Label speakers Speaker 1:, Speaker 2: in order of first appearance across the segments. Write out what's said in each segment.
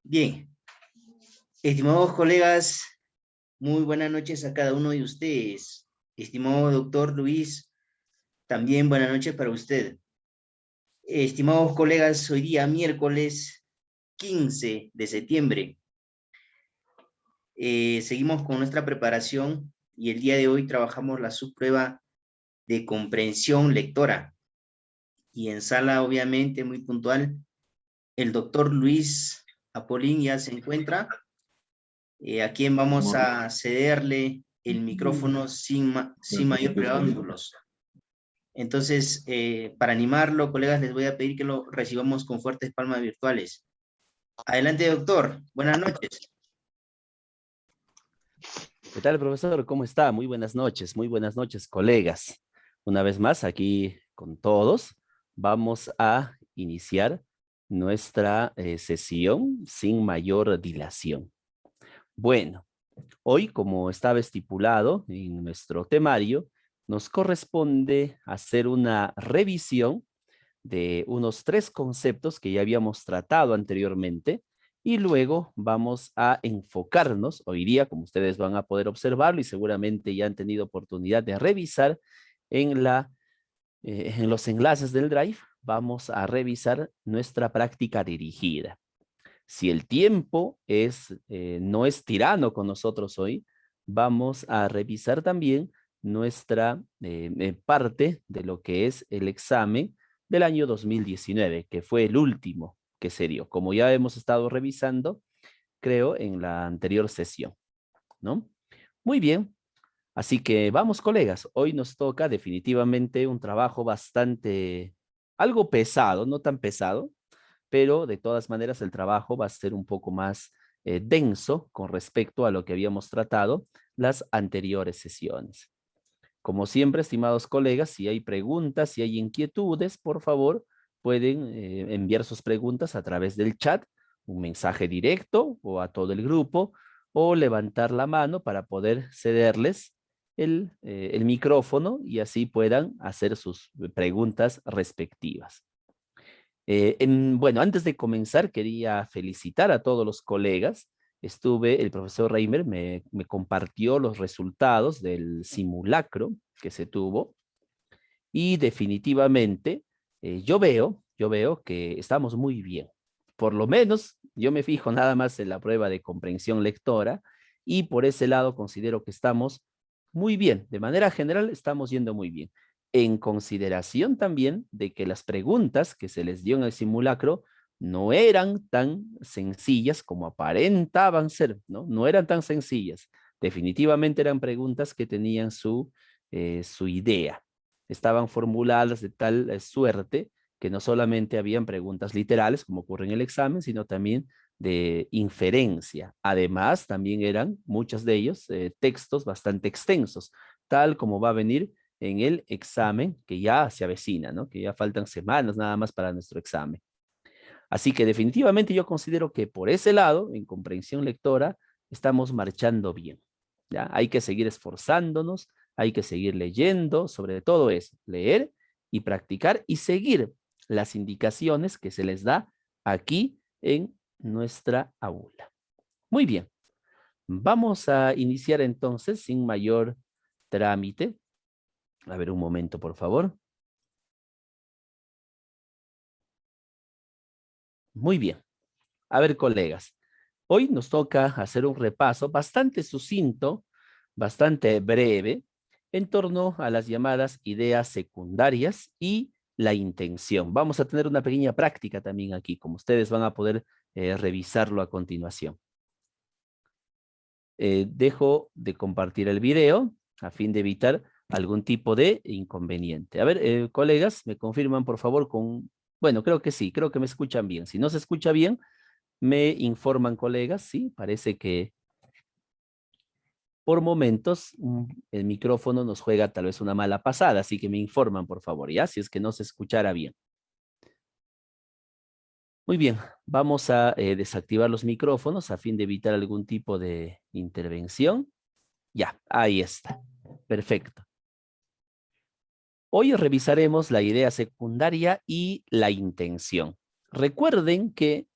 Speaker 1: Bien, estimados colegas, muy buenas noches a cada uno de ustedes. Estimado doctor Luis, también buenas noches para usted. Estimados colegas, hoy día miércoles 15 de septiembre. Seguimos con nuestra preparación y el día de hoy trabajamos la subprueba de comprensión lectora. Y en sala, obviamente, muy puntual, el doctor Luis Apolín ya se encuentra, a quien vamos a cederle el micrófono sin mayor preámbulos. Entonces, para animarlo, colegas, les voy a pedir que lo recibamos con fuertes palmas virtuales. Adelante, doctor. Buenas noches.
Speaker 2: ¿Qué tal, profesor? ¿Cómo está? Muy buenas noches, colegas. Una vez más, aquí con todos, vamos a iniciar nuestra sesión sin mayor dilación. Bueno, hoy, como estaba estipulado en nuestro temario, nos corresponde hacer una revisión de unos 3 conceptos que ya habíamos tratado anteriormente y luego vamos a enfocarnos hoy día, como ustedes van a poder observarlo y seguramente ya han tenido oportunidad de revisar en los enlaces del Drive, vamos a revisar nuestra práctica dirigida. Si el tiempo no es tirano con nosotros hoy, vamos a revisar también nuestra parte de lo que es el examen del año 2019, que fue el último que se dio, como ya hemos estado revisando, creo, en la anterior sesión, ¿no? Muy bien, así que vamos, colegas, hoy nos toca definitivamente un trabajo algo pesado, no tan pesado, pero de todas maneras el trabajo va a ser un poco más denso con respecto a lo que habíamos tratado las anteriores sesiones. Como siempre, estimados colegas, si hay preguntas, si hay inquietudes, por favor, pueden enviar sus preguntas a través del chat, un mensaje directo o a todo el grupo, o levantar la mano para poder cederles el micrófono y así puedan hacer sus preguntas respectivas. Bueno, antes de comenzar, quería felicitar a todos los colegas. El profesor Reimer me compartió los resultados del simulacro que se tuvo y definitivamente yo veo que estamos muy bien. Por lo menos yo me fijo nada más en la prueba de comprensión lectora y por ese lado considero que estamos muy bien. De manera general estamos yendo muy bien. En consideración también de que las preguntas que se les dio en el simulacro no eran tan sencillas como aparentaban ser, ¿no? No eran tan sencillas. Definitivamente eran preguntas que tenían su idea. Estaban formuladas de tal suerte que no solamente habían preguntas literales, como ocurre en el examen, sino también de inferencia. Además, también eran, muchos de ellos, textos bastante extensos, tal como va a venir en el examen que ya se avecina, ¿no? Que ya faltan semanas nada más para nuestro examen. Así que definitivamente yo considero que por ese lado, en comprensión lectora, estamos marchando bien. ¿Ya? Hay que seguir esforzándonos, hay que seguir leyendo, sobre todo eso, leer y practicar y seguir las indicaciones que se les da aquí en nuestra aula. Muy bien, vamos a iniciar entonces sin mayor trámite. A ver, un momento, por favor. Muy bien. A ver, colegas, hoy nos toca hacer un repaso bastante sucinto, bastante breve, en torno a las llamadas ideas secundarias y la intención. Vamos a tener una pequeña práctica también aquí, como ustedes van a poder revisarlo a continuación. Dejo de compartir el video a fin de evitar algún tipo de inconveniente. A ver, colegas, me confirman por favor bueno, creo que sí, creo que me escuchan bien. Si no se escucha bien, me informan, colegas, sí, parece que por momentos el micrófono nos juega tal vez una mala pasada, así que me informan, por favor, ya, si es que no se escuchara bien. Muy bien, vamos a desactivar los micrófonos a fin de evitar algún tipo de intervención. Ya, ahí está. Perfecto. Hoy revisaremos la idea secundaria y la intención. Recuerden que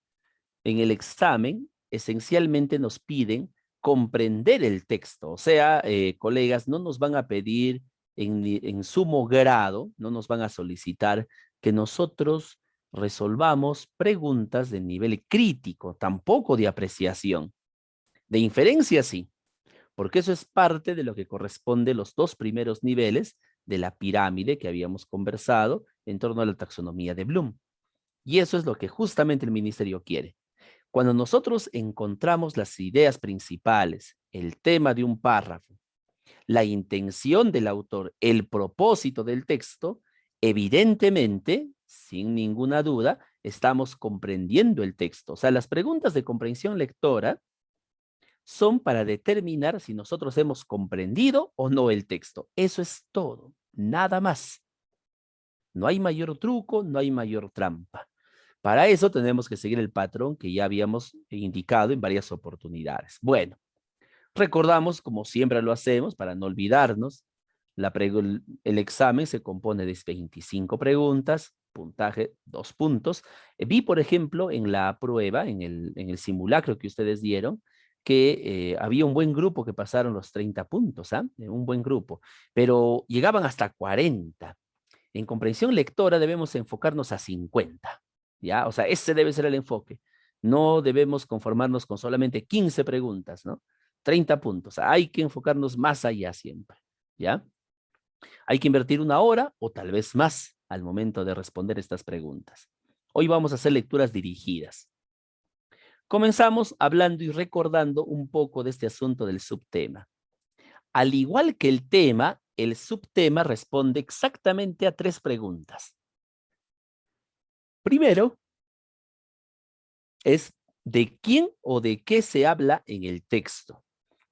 Speaker 2: en el examen esencialmente nos piden comprender el texto. O sea, colegas, no nos van a pedir en sumo grado, no nos van a solicitar que nosotros resolvamos preguntas de nivel crítico, tampoco de apreciación. De inferencia sí, porque eso es parte de lo que corresponde a los dos primeros niveles de la pirámide que habíamos conversado en torno a la taxonomía de Bloom. Y eso es lo que justamente el ministerio quiere. Cuando nosotros encontramos las ideas principales, el tema de un párrafo, la intención del autor, el propósito del texto, evidentemente, sin ninguna duda, estamos comprendiendo el texto. O sea, las preguntas de comprensión lectora son para determinar si nosotros hemos comprendido o no el texto. Eso es todo, nada más. No hay mayor truco, no hay mayor trampa. Para eso tenemos que seguir el patrón que ya habíamos indicado en varias oportunidades. Bueno, recordamos, como siempre lo hacemos, para no olvidarnos, el examen se compone de 25 preguntas, puntaje 2 puntos. Vi, por ejemplo, en la prueba, en el simulacro que ustedes dieron, que había un buen grupo que pasaron los 30 puntos, ¿ah? Un buen grupo, pero llegaban hasta 40. En comprensión lectora debemos enfocarnos a 50, ¿ya? O sea, ese debe ser el enfoque. No debemos conformarnos con solamente 15 preguntas, ¿no? 30 puntos. Hay que enfocarnos más allá siempre, ¿ya? Hay que invertir 1 hora o tal vez más al momento de responder estas preguntas. Hoy vamos a hacer lecturas dirigidas. Comenzamos hablando y recordando un poco de este asunto del subtema. Al igual que el tema, el subtema responde exactamente a 3 preguntas. Primero, es de quién o de qué se habla en el texto.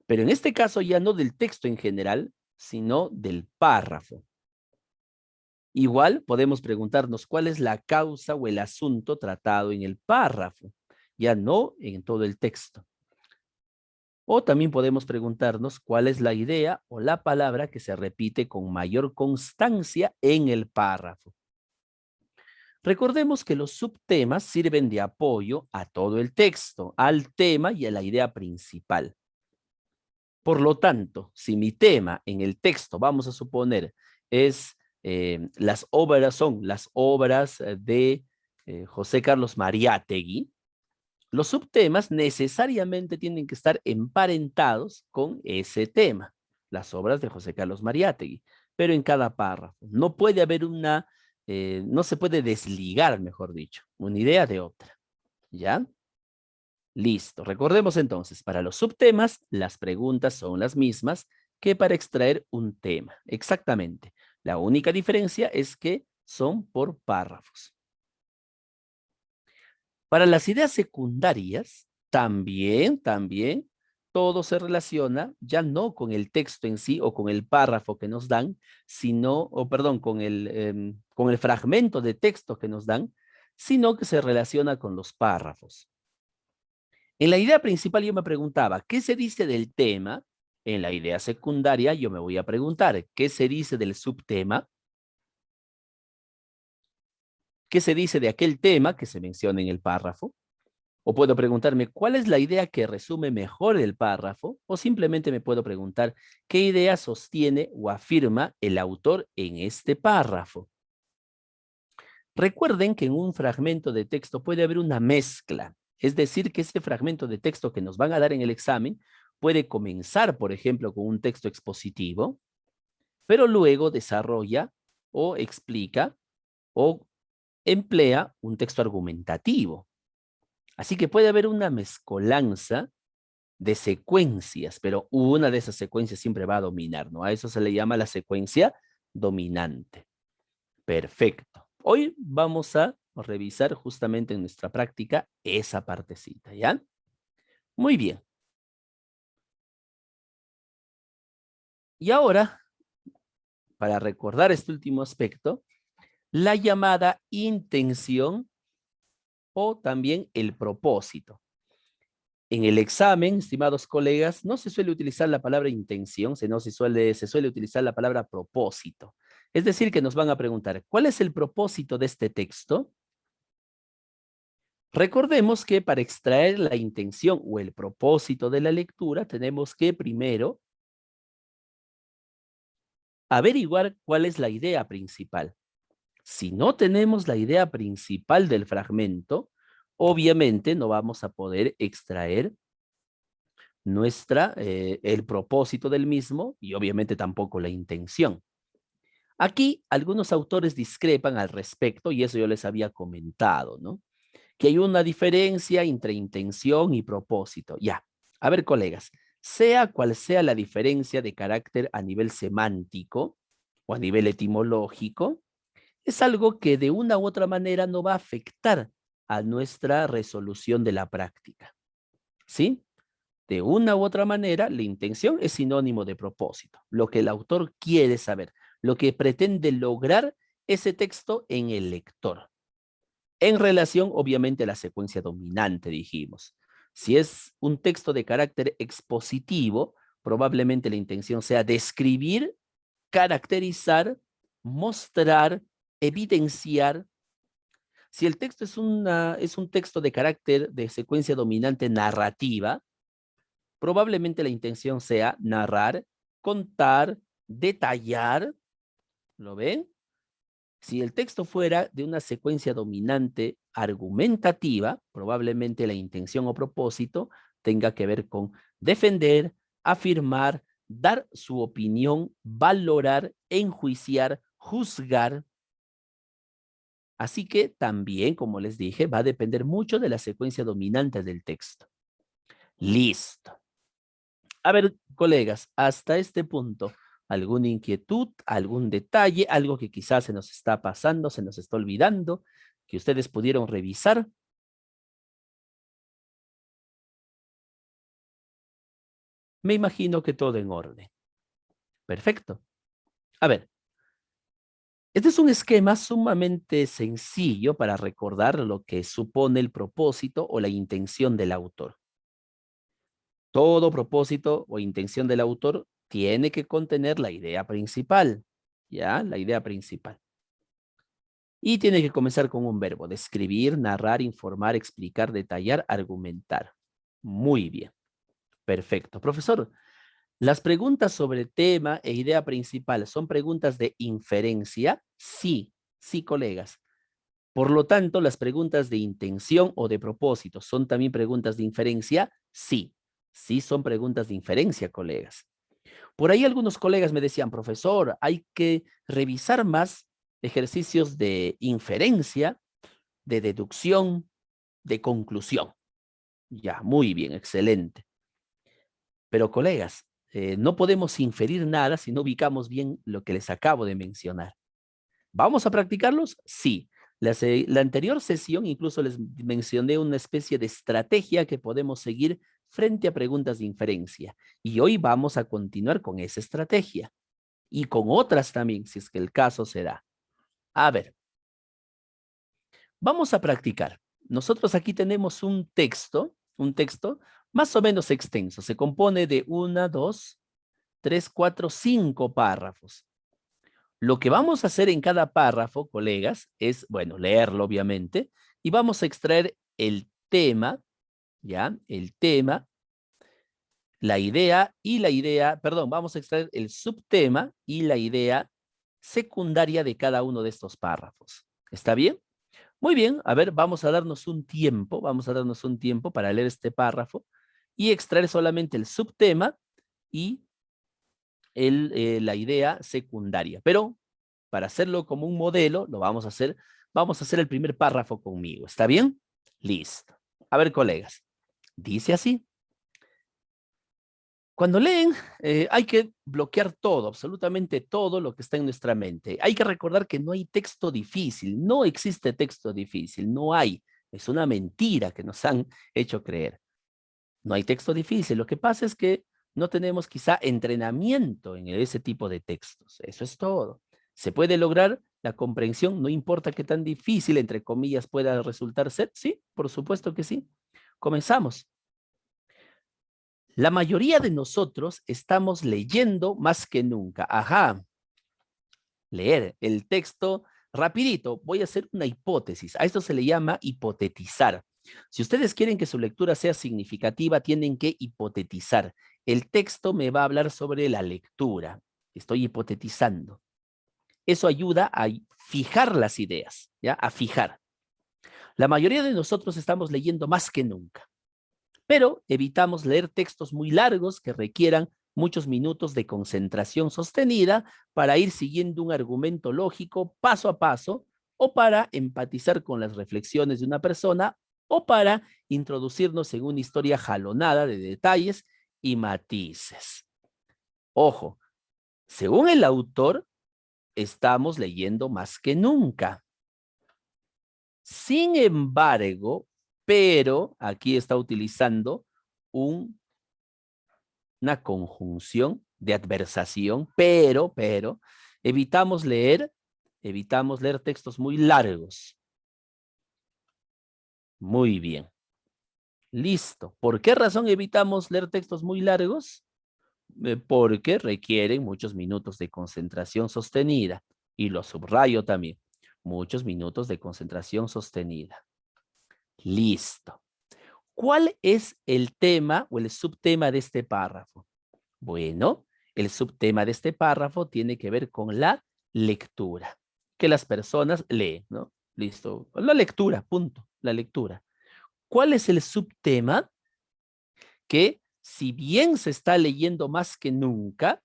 Speaker 2: Pero en este caso ya no del texto en general, sino del párrafo. Igual podemos preguntarnos cuál es la causa o el asunto tratado en el párrafo, ya no en todo el texto. O también podemos preguntarnos cuál es la idea o la palabra que se repite con mayor constancia en el párrafo. Recordemos que los subtemas sirven de apoyo a todo el texto, al tema y a la idea principal. Por lo tanto, si mi tema en el texto, vamos a suponer, es son las obras de José Carlos Mariátegui, los subtemas necesariamente tienen que estar emparentados con ese tema, las obras de José Carlos Mariátegui, pero en cada párrafo. No puede haber no se puede desligar, mejor dicho, una idea de otra. ¿Ya? Listo. Recordemos entonces, para los subtemas, las preguntas son las mismas que para extraer un tema. Exactamente. La única diferencia es que son por párrafos. Para las ideas secundarias, también, todo se relaciona ya no con el texto en sí o con el párrafo que nos dan, con el fragmento de texto que nos dan, sino que se relaciona con los párrafos. En la idea principal yo me preguntaba, ¿qué se dice del tema? En la idea secundaria yo me voy a preguntar, ¿qué se dice del subtema? ¿Qué se dice de aquel tema que se menciona en el párrafo? O puedo preguntarme, ¿cuál es la idea que resume mejor el párrafo? O simplemente me puedo preguntar, ¿qué idea sostiene o afirma el autor en este párrafo? Recuerden que en un fragmento de texto puede haber una mezcla. Es decir, que ese fragmento de texto que nos van a dar en el examen puede comenzar, por ejemplo, con un texto expositivo, pero luego desarrolla o explica o emplea un texto argumentativo. Así que puede haber una mezcolanza de secuencias, pero una de esas secuencias siempre va a dominar, ¿no? A eso se le llama la secuencia dominante. Perfecto. Hoy vamos a revisar justamente en nuestra práctica esa partecita, ¿ya? Muy bien. Y ahora, para recordar este último aspecto, la llamada intención o también el propósito. En el examen, estimados colegas, no se suele utilizar la palabra intención, sino se suele utilizar la palabra propósito, Es decir, que nos van a preguntar, ¿cuál es el propósito de este texto? Recordemos que para extraer la intención o el propósito de la lectura, tenemos que primero averiguar cuál es la idea principal. Si no tenemos la idea principal del fragmento, obviamente no vamos a poder extraer el propósito del mismo y obviamente tampoco la intención. Aquí algunos autores discrepan al respecto y eso yo les había comentado, ¿no? Que hay una diferencia entre intención y propósito. Ya, a ver, colegas, sea cual sea la diferencia de carácter a nivel semántico o a nivel etimológico, es algo que de una u otra manera no va a afectar a nuestra resolución de la práctica. ¿Sí? De una u otra manera, la intención es sinónimo de propósito, lo que el autor quiere saber, lo que pretende lograr ese texto en el lector. En relación, obviamente, a la secuencia dominante, dijimos. Si es un texto de carácter expositivo, probablemente la intención sea describir, caracterizar, mostrar, evidenciar. Si el texto es un texto de carácter de secuencia dominante narrativa, probablemente la intención sea narrar, contar, detallar. ¿Lo ven? Si el texto fuera de una secuencia dominante argumentativa, probablemente la intención o propósito tenga que ver con defender, afirmar, dar su opinión, valorar, enjuiciar, juzgar. Así que también, como les dije, va a depender mucho de la secuencia dominante del texto. Listo. A ver, colegas, hasta este punto, ¿alguna inquietud, algún detalle, algo que quizás se nos está pasando, se nos está olvidando, que ustedes pudieron revisar? Me imagino que todo en orden. Perfecto. A ver, este es un esquema sumamente sencillo para recordar lo que supone el propósito o la intención del autor. Todo propósito o intención del autor tiene que contener la idea principal, ¿ya? La idea principal. Y tiene que comenzar con un verbo, describir, narrar, informar, explicar, detallar, argumentar. Muy bien, perfecto. Profesor, ¿las preguntas sobre tema e idea principal son preguntas de inferencia? Sí, sí, colegas. Por lo tanto, las preguntas de intención o de propósito son también preguntas de inferencia. Sí, sí son preguntas de inferencia, colegas. Por ahí algunos colegas me decían, profesor, hay que revisar más ejercicios de inferencia, de deducción, de conclusión. Ya, muy bien, excelente. Pero colegas, no podemos inferir nada si no ubicamos bien lo que les acabo de mencionar. ¿Vamos a practicarlos? Sí. La anterior sesión incluso les mencioné una especie de estrategia que podemos seguir frente a preguntas de inferencia. Y hoy vamos a continuar con esa estrategia. Y con otras también, si es que el caso se da. A ver, vamos a practicar. Nosotros aquí tenemos un texto más o menos extenso. Se compone de 1, 2, 3, 4, 5 párrafos. Lo que vamos a hacer en cada párrafo, colegas, es, bueno, leerlo obviamente, y vamos a extraer el tema, ¿ya? El tema, perdón, vamos a extraer el subtema y la idea secundaria de cada uno de estos párrafos. ¿Está bien? Muy bien, a ver, vamos a darnos un tiempo para leer este párrafo y extraer solamente el subtema y la idea secundaria. Pero para hacerlo como un modelo, vamos a hacer el primer párrafo conmigo. ¿Está bien? Listo. A ver, colegas, dice así. Cuando leen, hay que bloquear todo, absolutamente todo lo que está en nuestra mente. Hay que recordar que no hay texto difícil, no existe texto difícil, no hay. Es una mentira que nos han hecho creer. No hay texto difícil. Lo que pasa es que no tenemos quizá entrenamiento en ese tipo de textos. Eso es todo. ¿Se puede lograr la comprensión? No importa qué tan difícil, entre comillas, pueda resultar ser. Sí, por supuesto que sí. Comenzamos. La mayoría de nosotros estamos leyendo más que nunca. Ajá. leer el texto rapidito. Voy a hacer una hipótesis. A esto se le llama hipotetizar. Si ustedes quieren que su lectura sea significativa, tienen que hipotetizar. El texto me va a hablar sobre la lectura. Estoy hipotetizando. Eso ayuda a fijar las ideas, ¿ya? A fijar. La mayoría de nosotros estamos leyendo más que nunca, pero evitamos leer textos muy largos que requieran muchos minutos de concentración sostenida para ir siguiendo un argumento lógico paso a paso o para empatizar con las reflexiones de una persona o para introducirnos en una historia jalonada de detalles y matices. Ojo, según el autor, estamos leyendo más que nunca. Sin embargo, pero aquí está utilizando una conjunción de adversación, pero, evitamos leer textos muy largos. Muy bien. Listo. ¿Por qué razón evitamos leer textos muy largos? Porque requieren muchos minutos de concentración sostenida. Y lo subrayo también. Muchos minutos de concentración sostenida. Listo. ¿Cuál es el tema o el subtema de este párrafo? Bueno, el subtema de este párrafo tiene que ver con la lectura, que las personas leen, ¿no? Listo. La lectura, punto. La lectura. ¿Cuál es el subtema? Que si bien se está leyendo más que nunca,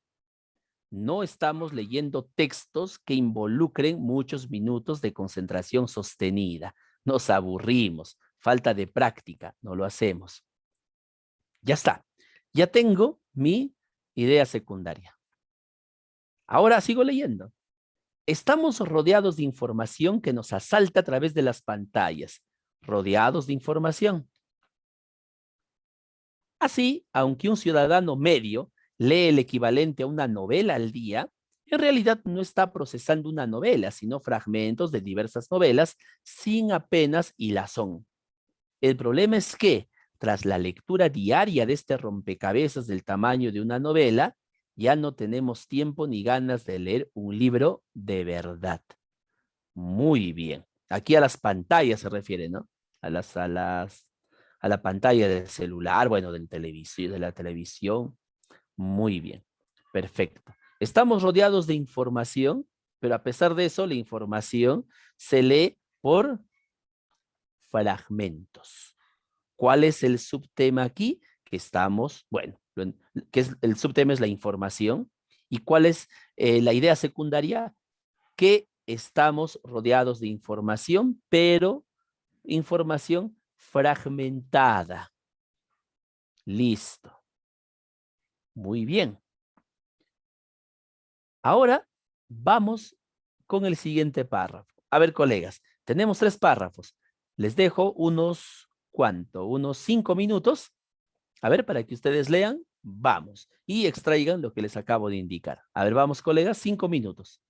Speaker 2: no estamos leyendo textos que involucren muchos minutos de concentración sostenida. Nos aburrimos, falta de práctica, no lo hacemos. Ya está. Ya tengo mi idea secundaria. Ahora sigo leyendo. Estamos rodeados de información que nos asalta a través de las pantallas. Rodeados de información. Así, aunque un ciudadano medio lee el equivalente a una novela al día, en realidad no está procesando una novela, sino fragmentos de diversas novelas sin apenas hilazón. El problema es que, tras la lectura diaria de este rompecabezas del tamaño de una novela, ya no tenemos tiempo ni ganas de leer un libro de verdad. Muy bien. Aquí a las pantallas se refiere, ¿no? A la pantalla del celular, bueno, de la televisión. Muy bien. Perfecto. Estamos rodeados de información, pero a pesar de eso, la información se lee por fragmentos. ¿Cuál es el subtema aquí? Que estamos, bueno, que es, el subtema es la información. ¿Y cuál es la idea secundaria? Que estamos rodeados de información, pero información fragmentada. Listo. Muy bien. Ahora vamos con el siguiente párrafo. A ver, colegas, tenemos 3 párrafos. Les dejo unos, ¿cuánto? Unos 5 minutos. A ver, para que ustedes lean, vamos. Y extraigan lo que les acabo de indicar. A ver, vamos, colegas, 5 minutos.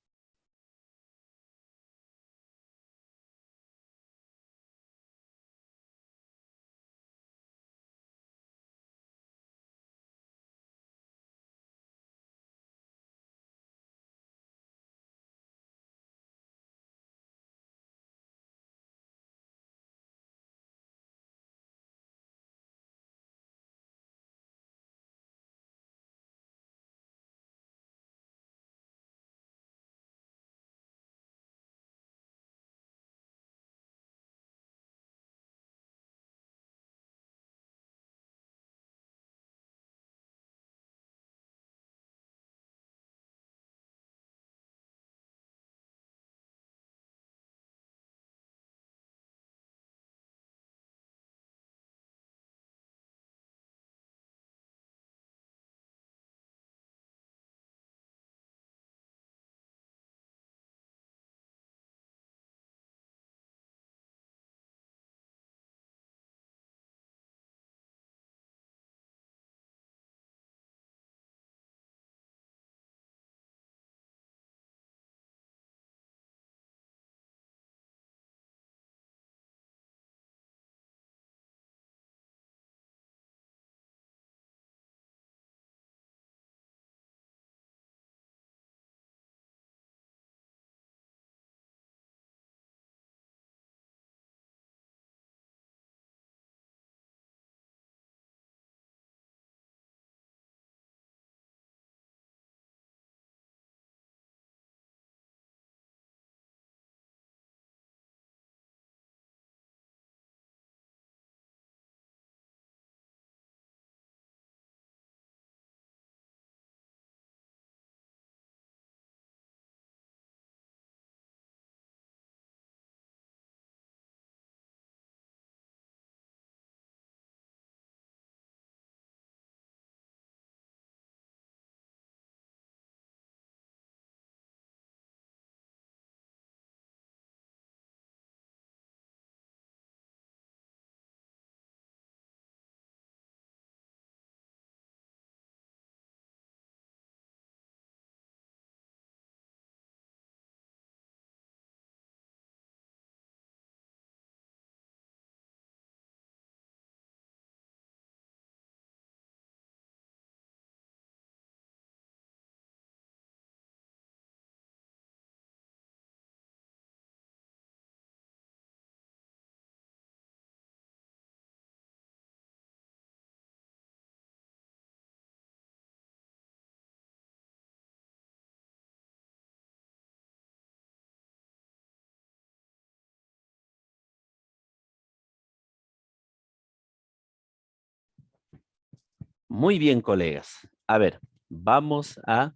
Speaker 2: Muy bien, colegas. A ver, vamos a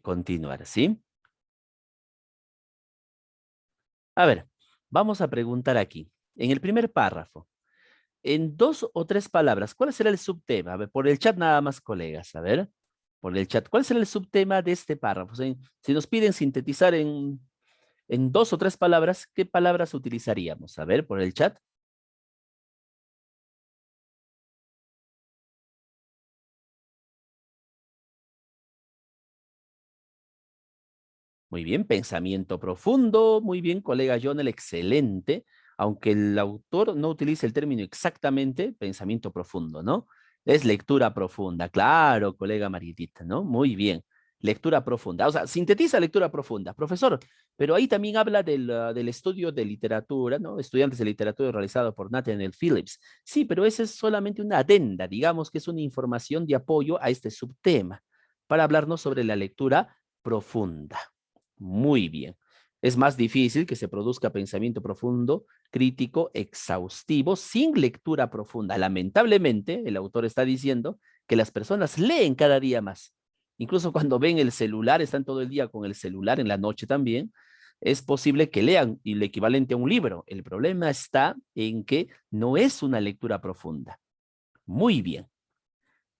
Speaker 2: continuar, ¿sí? A ver, vamos a preguntar aquí. En el primer párrafo, en 2 o 3 palabras, ¿cuál será el subtema? A ver, por el chat nada más, colegas. A ver, por el chat, ¿cuál será el subtema de este párrafo? Si nos piden sintetizar en 2 o 3 palabras, ¿qué palabras utilizaríamos? A ver, por el chat. Muy bien, pensamiento profundo. Muy bien, colega Jonel, excelente. Aunque el autor no utilice el término exactamente, pensamiento profundo, ¿no? Es lectura profunda. Claro, colega Marietita, ¿no? Muy bien. Lectura profunda. O sea, sintetiza lectura profunda. Profesor, pero ahí también habla del estudio de literatura, ¿no? Estudiantes de literatura realizado por Nathaniel Phillips. Sí, pero esa es solamente una adenda, digamos que es una información de apoyo a este subtema para hablarnos sobre la lectura profunda. Muy bien. Es más difícil que se produzca pensamiento profundo, crítico, exhaustivo, sin lectura profunda. Lamentablemente, el autor está diciendo que las personas leen cada día más. Incluso cuando ven el celular, están todo el día con el celular, en la noche también, es posible que lean el equivalente a un libro. El problema está en que no es una lectura profunda. Muy bien.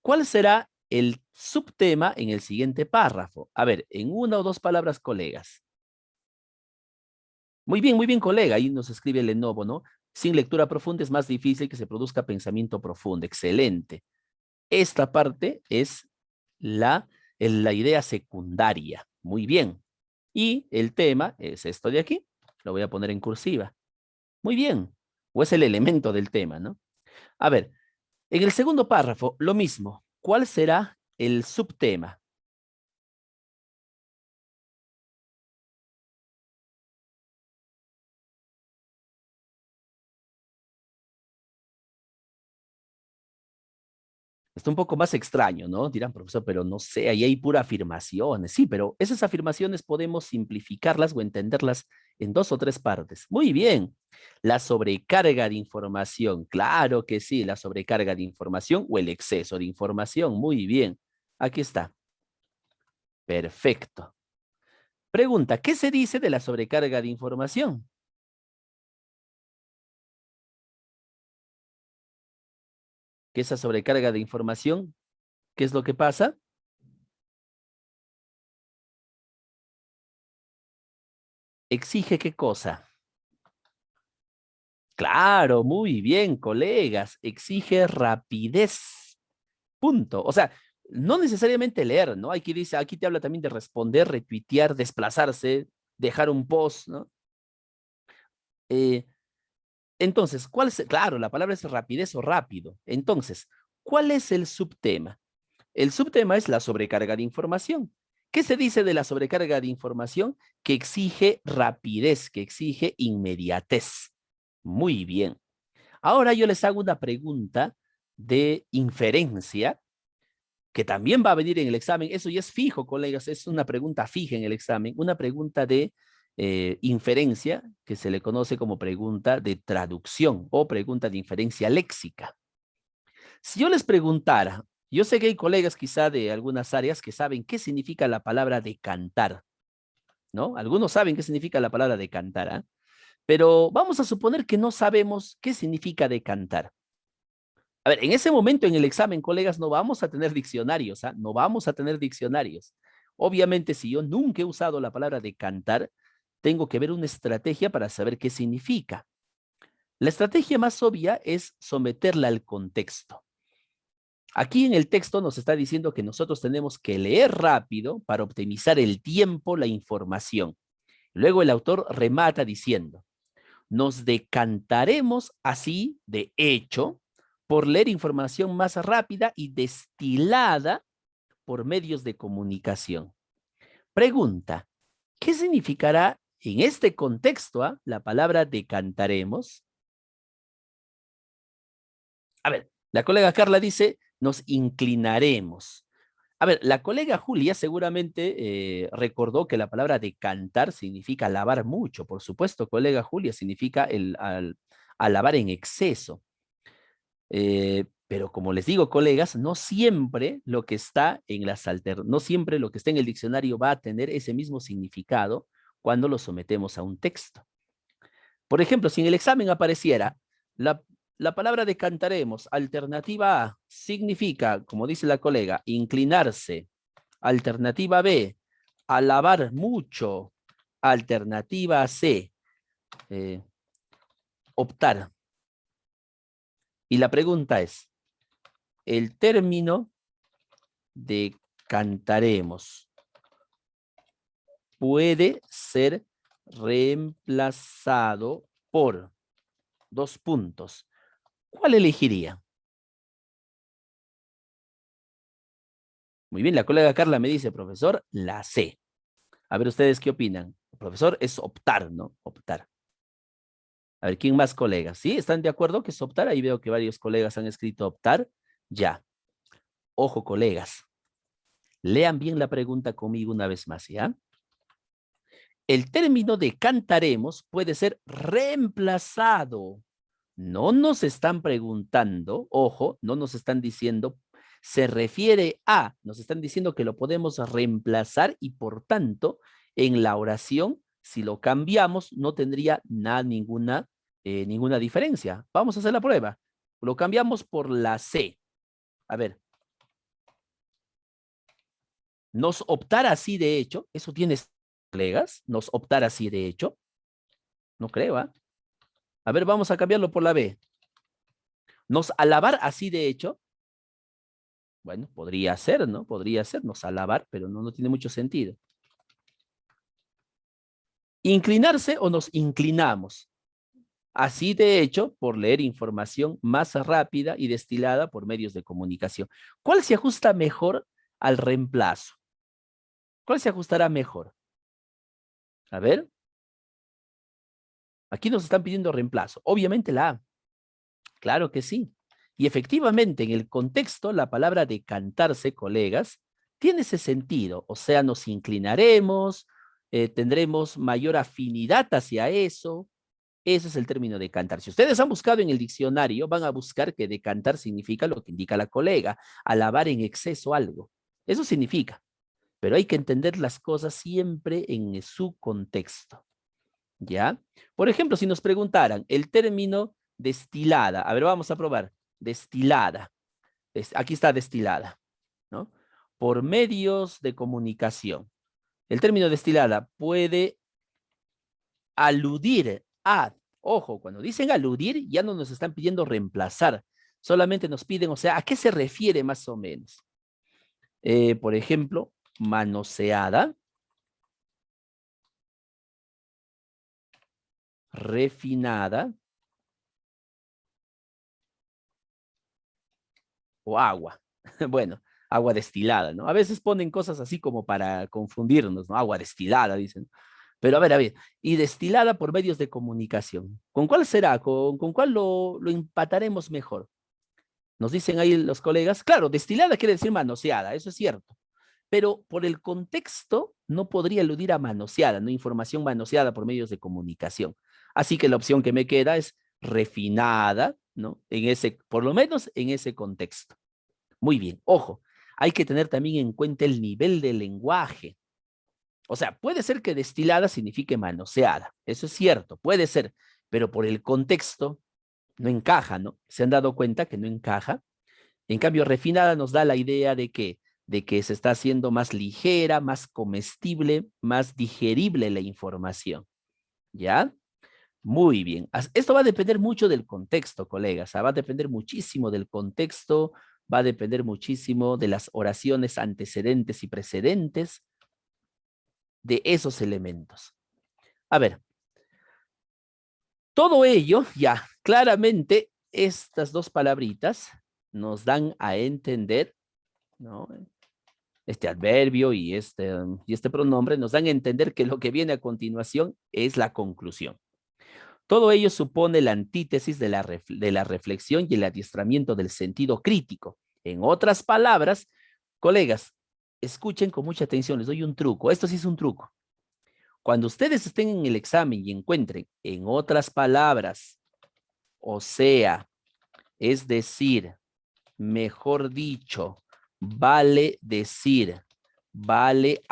Speaker 2: ¿Cuál será el subtema en el siguiente párrafo? A ver, en 1 o 2 palabras, colegas. Muy bien, colega. Ahí nos escribe Lenovo, ¿no? Sin lectura profunda es más difícil que se produzca pensamiento profundo. Excelente. Esta parte es la idea secundaria. Muy bien. Y el tema es esto de aquí. Lo voy a poner en cursiva. Muy bien. O es el elemento del tema, ¿no? A ver, en el segundo párrafo, lo mismo. ¿Cuál será el subtema? Está un poco más extraño, ¿no? Dirán, profesor, pero no sé, ahí hay pura afirmaciones. Sí, pero esas afirmaciones podemos simplificarlas o entenderlas en 2 o 3 partes. Muy bien. La sobrecarga de información, claro que sí, la sobrecarga de información o el exceso de información. Muy bien. Aquí está. Perfecto. Pregunta, ¿qué se dice de la sobrecarga de información? ¿Qué esa sobrecarga de información? ¿Qué es lo que pasa? ¿Exige qué cosa? Claro, muy bien, colegas. Exige rapidez. Punto. O sea, no necesariamente leer, ¿no? Aquí te habla también de responder, retuitear, desplazarse, dejar un post, ¿no? Eh, entonces, claro, la palabra es rapidez o rápido. Entonces, ¿cuál es el subtema? El subtema es la sobrecarga de información. ¿Qué se dice de la sobrecarga de información? Que exige rapidez, que exige inmediatez. Muy bien. Ahora yo les hago una pregunta de inferencia que también va a venir en el examen. Eso ya es fijo, colegas, es una pregunta fija en el examen, una pregunta de inferencia que se le conoce como pregunta de traducción o pregunta de inferencia léxica. Si yo les preguntara, yo sé que hay colegas quizá de algunas áreas que saben qué significa la palabra decantar, ¿no? Algunos saben qué significa la palabra decantar, ¿ah? Pero vamos a suponer que no sabemos qué significa decantar. A ver, en ese momento en el examen, colegas, no vamos a tener diccionarios, ¿ah? No vamos a tener diccionarios. Obviamente, si yo nunca he usado la palabra decantar, tengo que ver una estrategia para saber qué significa. La estrategia más obvia es someterla al contexto. Aquí en el texto nos está diciendo que nosotros tenemos que leer rápido para optimizar el tiempo, la información. Luego el autor remata diciendo, nos decantaremos así, de hecho, por leer información más rápida y destilada por medios de comunicación. Pregunta, ¿qué significará en este contexto la palabra decantaremos? A ver, la colega Carla dice, nos inclinaremos. A ver, la colega Julia seguramente recordó que la palabra decantar significa lavar mucho. Por supuesto, colega Julia, significa alabar en exceso. Pero como les digo, colegas, no siempre lo que está en no siempre lo que está en el diccionario va a tener ese mismo significado cuando lo sometemos a un texto. Por ejemplo, si en el examen apareciera la palabra decantaremos, alternativa A, significa, como dice la colega, inclinarse. Alternativa B, alabar mucho. Alternativa C, optar. Y la pregunta es, el término decantaremos puede ser reemplazado por dos puntos. ¿Cuál elegiría? Muy bien, la colega Carla me dice, profesor, la C. A ver, ¿ustedes qué opinan? Profesor, es optar, ¿no? Optar. A ver, ¿quién más, colegas? ¿Sí? ¿Están de acuerdo que es optar? Ahí veo que varios colegas han escrito optar. Ya. Ojo, colegas. Lean bien la pregunta conmigo una vez más, ¿ya? El término de cantaremos puede ser reemplazado. No nos están preguntando, ojo, no nos están diciendo, se refiere a, nos están diciendo que lo podemos reemplazar y por tanto, en la oración, si lo cambiamos, no tendría ninguna diferencia. Vamos a hacer la prueba. Lo cambiamos por la C. A ver. Nos optar así de hecho, ¿eso tienes, colegas? Nos optar así de hecho. No creo, ¿ah? A ver, vamos a cambiarlo por la B. Nos alabar así de hecho. Bueno, podría ser, ¿no? Podría ser, nos alabar, pero no tiene mucho sentido. Inclinarse o nos inclinamos. Así de hecho, por leer información más rápida y destilada por medios de comunicación. ¿Cuál se ajusta mejor al reemplazo? ¿Cuál se ajustará mejor? A ver. Aquí nos están pidiendo reemplazo. Obviamente la A. Claro que sí. Y efectivamente, en el contexto, la palabra decantarse, colegas, tiene ese sentido. O sea, nos inclinaremos, tendremos mayor afinidad hacia eso. Ese es el término decantar. Si ustedes han buscado en el diccionario, van a buscar que decantar significa lo que indica la colega, alabar en exceso algo. Eso significa. Pero hay que entender las cosas siempre en su contexto. ¿Ya? Por ejemplo, si nos preguntaran el término destilada, a ver, vamos a probar, destilada, aquí está destilada, ¿no? Por medios de comunicación. El término destilada puede aludir a, ojo, cuando dicen aludir, ya no nos están pidiendo reemplazar, solamente nos piden, o sea, ¿a qué se refiere más o menos? Por ejemplo, manoseada, refinada o agua. Bueno, agua destilada, ¿no? A veces ponen cosas así como para confundirnos, ¿no? Agua destilada, dicen. Pero a ver, y destilada por medios de comunicación. ¿Con cuál será? ¿Con cuál lo empataremos mejor? Nos dicen ahí los colegas, claro, destilada quiere decir manoseada, eso es cierto. Pero por el contexto no podría aludir a manoseada, no información manoseada por medios de comunicación. Así que la opción que me queda es refinada, ¿no? Por lo menos en ese contexto. Muy bien, ojo, hay que tener también en cuenta el nivel del lenguaje. O sea, puede ser que destilada signifique manoseada, eso es cierto, puede ser, pero por el contexto no encaja, ¿no? ¿Se han dado cuenta que no encaja? En cambio, refinada nos da la idea de que se está haciendo más ligera, más comestible, más digerible la información, ¿ya? Muy bien. Esto va a depender mucho del contexto, colegas. Va a depender muchísimo del contexto, va a depender muchísimo de las oraciones antecedentes y precedentes, de esos elementos. A ver, todo ello, ya, claramente, estas dos palabritas nos dan a entender, ¿no? Este adverbio y este pronombre nos dan a entender que lo que viene a continuación es la conclusión. Todo ello supone la antítesis de la reflexión y el adiestramiento del sentido crítico. En otras palabras, colegas, escuchen con mucha atención, les doy un truco. Esto sí es un truco. Cuando ustedes estén en el examen y encuentren, en otras palabras, o sea, es decir, mejor dicho, vale decir, vale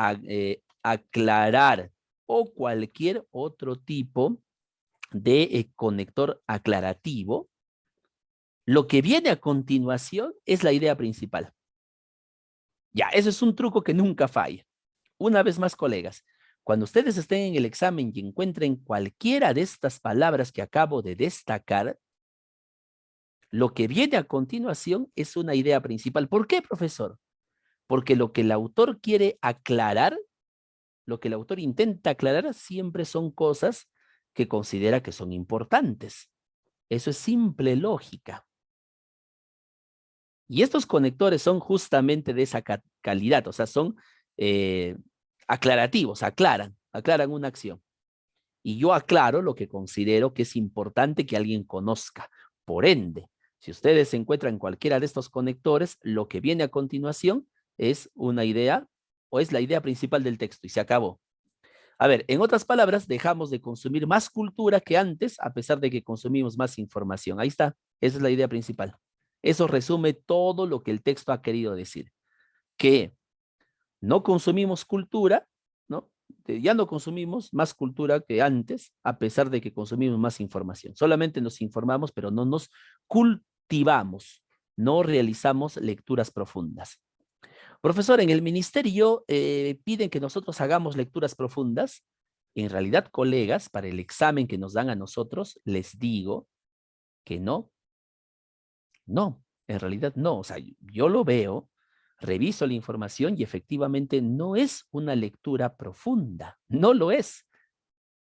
Speaker 2: aclarar o cualquier otro tipo de conector aclarativo, lo que viene a continuación es la idea principal. Ya, eso es un truco que nunca falla. Una vez más, colegas, cuando ustedes estén en el examen y encuentren cualquiera de estas palabras que acabo de destacar, lo que viene a continuación es una idea principal. ¿Por qué, profesor? Porque lo que el autor quiere aclarar, lo que el autor intenta aclarar, siempre son cosas que considera que son importantes. Eso es simple lógica. Y estos conectores son justamente de esa calidad, o sea, son aclarativos, aclaran una acción. Y yo aclaro lo que considero que es importante que alguien conozca. Por ende, si ustedes encuentran cualquiera de estos conectores, lo que viene a continuación es una idea o es la idea principal del texto y se acabó. A ver, en otras palabras, dejamos de consumir más cultura que antes, a pesar de que consumimos más información. Ahí está, esa es la idea principal. Eso resume todo lo que el texto ha querido decir. Que no consumimos cultura, ¿no? Ya no consumimos más cultura que antes, a pesar de que consumimos más información. Solamente nos informamos, pero no nos cultivamos, no realizamos lecturas profundas. Profesor, en el ministerio piden que nosotros hagamos lecturas profundas. En realidad, colegas, para el examen que nos dan a nosotros, les digo que no, en realidad no. O sea, yo lo veo, reviso la información y efectivamente no es una lectura profunda, no lo es.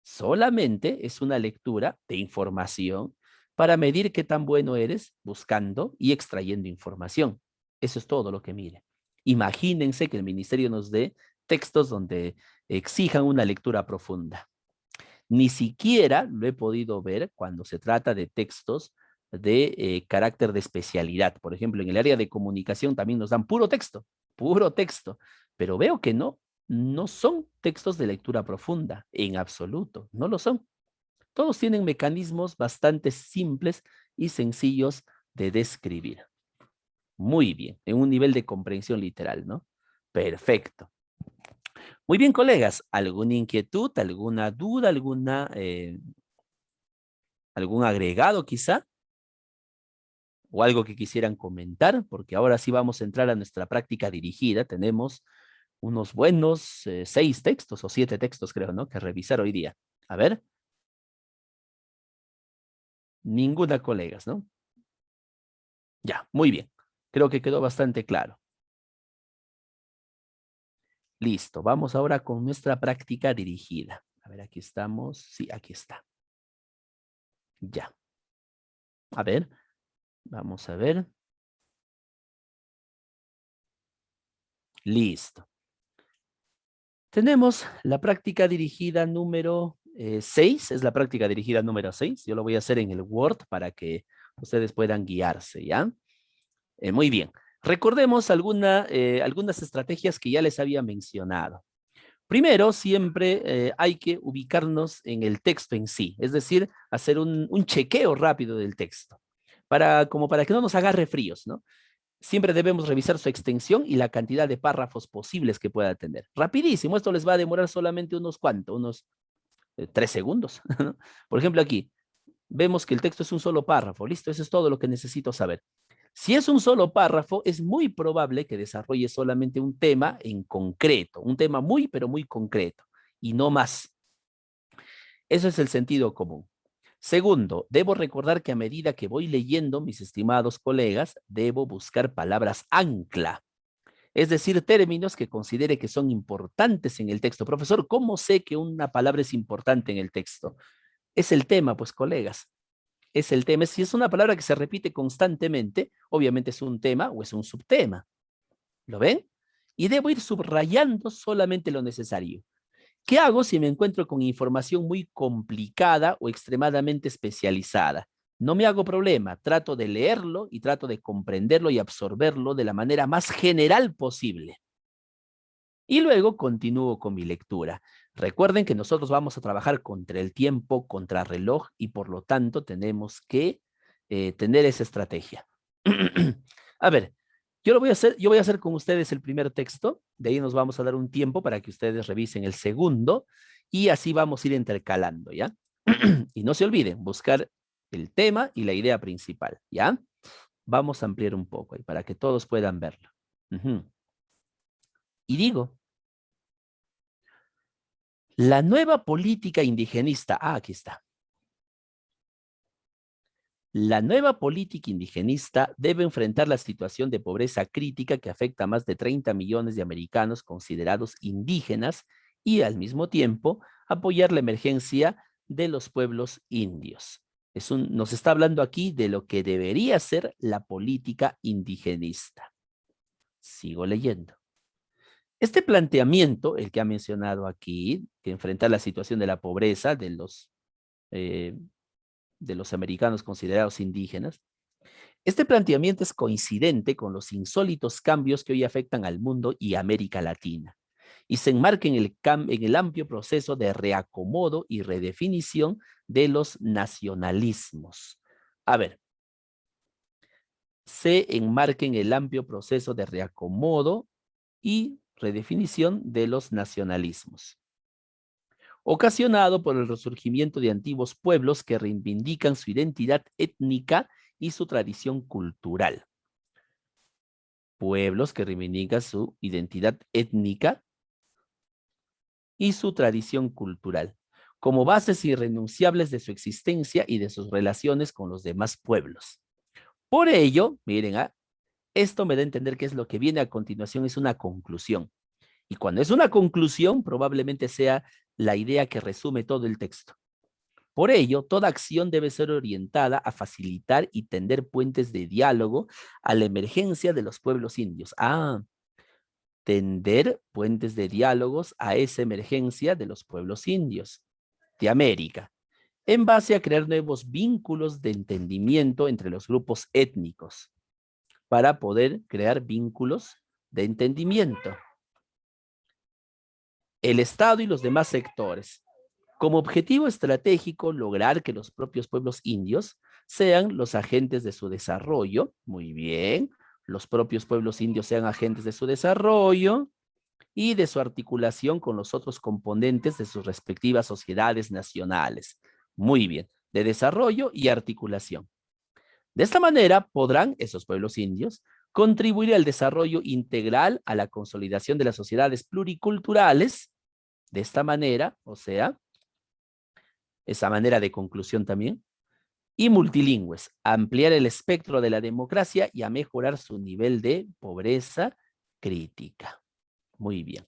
Speaker 2: Solamente es una lectura de información para medir qué tan bueno eres buscando y extrayendo información. Eso es todo lo que mire. Imagínense que el ministerio nos dé textos donde exijan una lectura profunda. Ni siquiera lo he podido ver cuando se trata de textos de carácter de especialidad. Por ejemplo, en el área de comunicación también nos dan puro texto, pero veo que no son textos de lectura profunda, en absoluto, no lo son. Todos tienen mecanismos bastante simples y sencillos de describir. Muy bien, en un nivel de comprensión literal, ¿no? Perfecto. Muy bien, colegas, ¿alguna inquietud, alguna duda, algún agregado quizá? ¿O algo que quisieran comentar? Porque ahora sí vamos a entrar a nuestra práctica dirigida. Tenemos unos buenos 6 textos o 7 textos, creo, ¿no? Que revisar hoy día. A ver. Ninguna, colegas, ¿no? Ya, muy bien. Creo que quedó bastante claro. Listo, vamos ahora con nuestra práctica dirigida. A ver, aquí estamos. Sí, aquí está. Ya. A ver, vamos a ver. Listo. Tenemos la práctica dirigida número 6, es la práctica dirigida número 6. Yo lo voy a hacer en el Word para que ustedes puedan guiarse, ¿ya? Muy bien. Recordemos algunas estrategias que ya les había mencionado. Primero, siempre hay que ubicarnos en el texto en sí, es decir, hacer un chequeo rápido del texto, como para que no nos agarre fríos, ¿no? Siempre debemos revisar su extensión y la cantidad de párrafos posibles que pueda tener. Rapidísimo, esto les va a demorar solamente unos 3 segundos. ¿No? Por ejemplo, aquí vemos que el texto es un solo párrafo. Listo, eso es todo lo que necesito saber. Si es un solo párrafo, es muy probable que desarrolle solamente un tema en concreto, un tema muy, pero muy concreto, y no más. Eso es el sentido común. Segundo, debo recordar que a medida que voy leyendo, mis estimados colegas, debo buscar palabras ancla, es decir, términos que considere que son importantes en el texto. Profesor, ¿cómo sé que una palabra es importante en el texto? Es el tema, pues, colegas. Es el tema. Si es una palabra que se repite constantemente, obviamente es un tema o es un subtema. ¿Lo ven? Y debo ir subrayando solamente lo necesario. ¿Qué hago si me encuentro con información muy complicada o extremadamente especializada? No me hago problema, trato de leerlo y trato de comprenderlo y absorberlo de la manera más general posible. Y luego continúo con mi lectura. Recuerden que nosotros vamos a trabajar contra el tiempo, contra reloj, y por lo tanto tenemos que tener esa estrategia. A ver, yo voy a hacer con ustedes el primer texto, de ahí nos vamos a dar un tiempo para que ustedes revisen el segundo y así vamos a ir intercalando, ¿ya? Y no se olviden, buscar el tema y la idea principal, ¿ya? Vamos a ampliar un poco ahí para que todos puedan verlo. Ujú. Y digo, la nueva política indigenista, aquí está. La nueva política indigenista debe enfrentar la situación de pobreza crítica que afecta a más de 30 millones de americanos considerados indígenas y al mismo tiempo apoyar la emergencia de los pueblos indios. Nos está hablando aquí de lo que debería ser la política indigenista. Sigo leyendo. Este planteamiento, el que ha mencionado aquí, que enfrentar la situación de la pobreza eh, de los americanos considerados indígenas, este planteamiento es coincidente con los insólitos cambios que hoy afectan al mundo y América Latina y se enmarca en el amplio proceso de reacomodo y redefinición de los nacionalismos. A ver, se enmarca en el amplio proceso de reacomodo y redefinición de los nacionalismos, ocasionado por el resurgimiento de antiguos pueblos que reivindican su identidad étnica y su tradición cultural. Pueblos que reivindican su identidad étnica y su tradición cultural, como bases irrenunciables de su existencia y de sus relaciones con los demás pueblos. Por ello, miren, esto me da a entender que es lo que viene a continuación, es una conclusión. Y cuando es una conclusión, probablemente sea la idea que resume todo el texto. Por ello, toda acción debe ser orientada a facilitar y tender puentes de diálogo a la emergencia de los pueblos indios. Tender puentes de diálogos a esa emergencia de los pueblos indios de América, en base a crear nuevos vínculos de entendimiento entre los grupos étnicos, para poder crear vínculos de entendimiento. El Estado y los demás sectores. Como objetivo estratégico, lograr que los propios pueblos indios sean los agentes de su desarrollo. Muy bien. Los propios pueblos indios sean agentes de su desarrollo y de su articulación con los otros componentes de sus respectivas sociedades nacionales. Muy bien. De desarrollo y articulación. De esta manera podrán esos pueblos indios contribuir al desarrollo integral, a la consolidación de las sociedades pluriculturales. De esta manera, o sea, esa manera de conclusión también, y multilingües, ampliar el espectro de la democracia y a mejorar su nivel de pobreza crítica. Muy bien.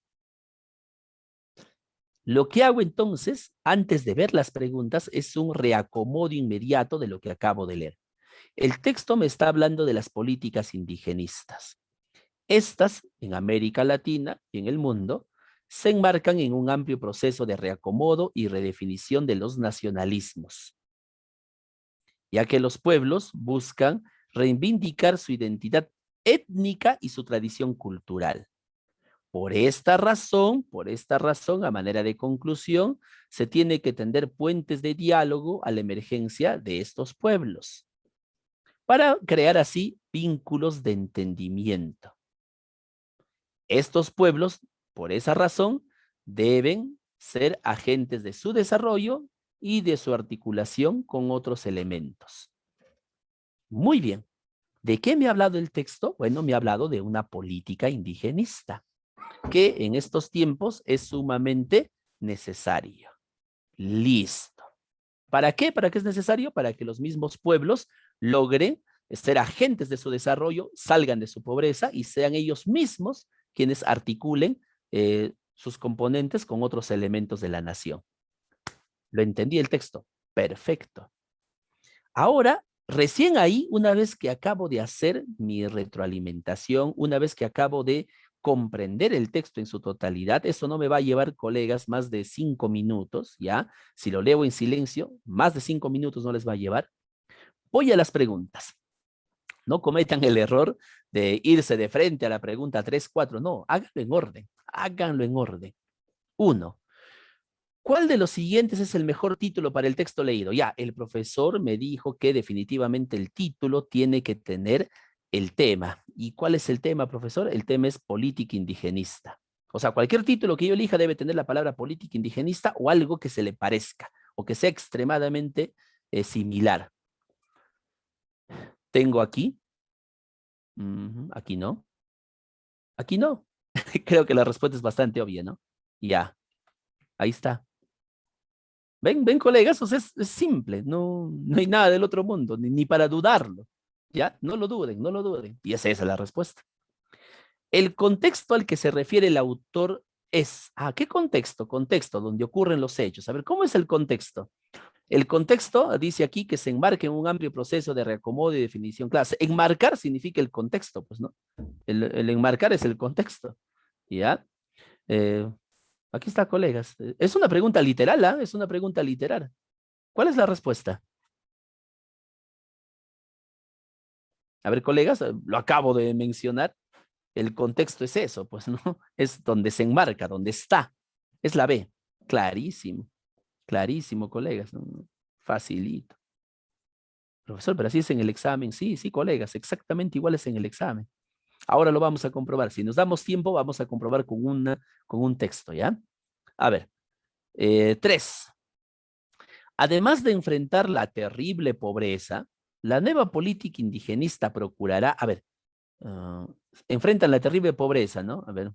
Speaker 2: Lo que hago entonces, antes de ver las preguntas, es un reacomodo inmediato de lo que acabo de leer. El texto me está hablando de las políticas indigenistas. Estas, en América Latina y en el mundo, se enmarcan en un amplio proceso de reacomodo y redefinición de los nacionalismos, ya que los pueblos buscan reivindicar su identidad étnica y su tradición cultural. Por esta razón, a manera de conclusión, se tiene que tender puentes de diálogo a la emergencia de estos pueblos, para crear así vínculos de entendimiento. Estos pueblos, por esa razón, deben ser agentes de su desarrollo y de su articulación con otros elementos. Muy bien. ¿De qué me ha hablado el texto? Bueno, me ha hablado de una política indigenista, que en estos tiempos es sumamente necesario. Listo. ¿Para qué? ¿Para qué es necesario? Para que los mismos pueblos logren ser agentes de su desarrollo, salgan de su pobreza y sean ellos mismos quienes articulen sus componentes con otros elementos de la nación. ¿Lo entendí el texto? Perfecto. Ahora, recién ahí, una vez que acabo de hacer mi retroalimentación, una vez que acabo de comprender el texto en su totalidad, eso no me va a llevar, colegas, más de 5 minutos, ¿ya? Si lo leo en silencio, más de 5 minutos no les va a llevar. Voy a las preguntas. No cometan el error de irse de frente a la pregunta 3, 4. No, háganlo en orden. Háganlo en orden. 1. ¿Cuál de los siguientes es el mejor título para el texto leído? Ya, el profesor me dijo que definitivamente el título tiene que tener el tema. ¿Y cuál es el tema, profesor? El tema es política indigenista. O sea, cualquier título que yo elija debe tener la palabra política indigenista o algo que se le parezca o que sea extremadamente similar. Tengo aquí. Aquí no. Aquí no. Creo que la respuesta es bastante obvia, ¿no? Ya, ahí está. Ven, colegas, o sea, es simple, no hay nada del otro mundo, ni para dudarlo. ¿Ya? No lo duden, no lo duden. Y esa es la respuesta. El contexto al que se refiere el autor es, ¿qué contexto? Contexto donde ocurren los hechos. A ver, ¿cómo es el contexto? El contexto dice aquí que se enmarca en un amplio proceso de reacomodo y definición clase. Enmarcar significa el contexto, pues, ¿no? El enmarcar es el contexto. ¿Ya? Eh, Aquí está, colegas. Es una pregunta literal, ¿ah? Es una pregunta literal. ¿Cuál es la respuesta? A ver, colegas, lo acabo de mencionar. El contexto es eso, pues, ¿no? Es donde se enmarca, donde está. Es la B. Clarísimo, clarísimo, colegas, ¿no? Facilito. Profesor, pero así es en el examen. Sí, sí, colegas, exactamente igual es en el examen. Ahora lo vamos a comprobar. Si nos damos tiempo, vamos a comprobar con un texto, ¿ya? A ver, 3. Además de enfrentar la terrible pobreza, la nueva política indigenista procurará, a ver, ah, enfrentan la terrible pobreza, ¿no? A ver,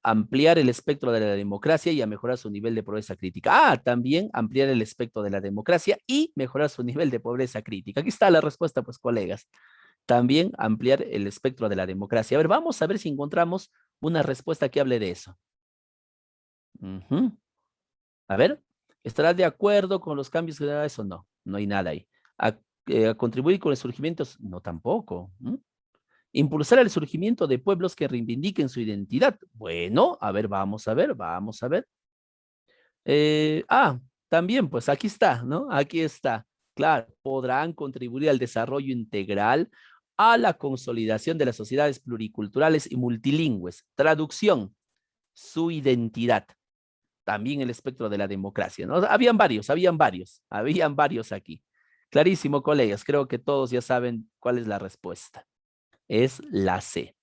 Speaker 2: ampliar el espectro de la democracia y a mejorar su nivel de pobreza crítica. También ampliar el espectro de la democracia y mejorar su nivel de pobreza crítica. Aquí está la respuesta, pues, colegas. También ampliar el espectro de la democracia. A ver, vamos a ver si encontramos una respuesta que hable de eso. Ujú. A ver, ¿estarás de acuerdo con los cambios generales o no? No hay nada ahí. A contribuir con el surgimiento, no tampoco. Impulsar el surgimiento de pueblos que reivindiquen su identidad. Bueno, a ver, vamos a ver, vamos a ver. También, pues aquí está, ¿no? Aquí está. Claro, podrán contribuir al desarrollo integral, a la consolidación de las sociedades pluriculturales y multilingües. Traducción, su identidad. También el espectro de la democracia, ¿no? Habían varios aquí. Clarísimo, colegas, creo que todos ya saben cuál es la respuesta. Es la C.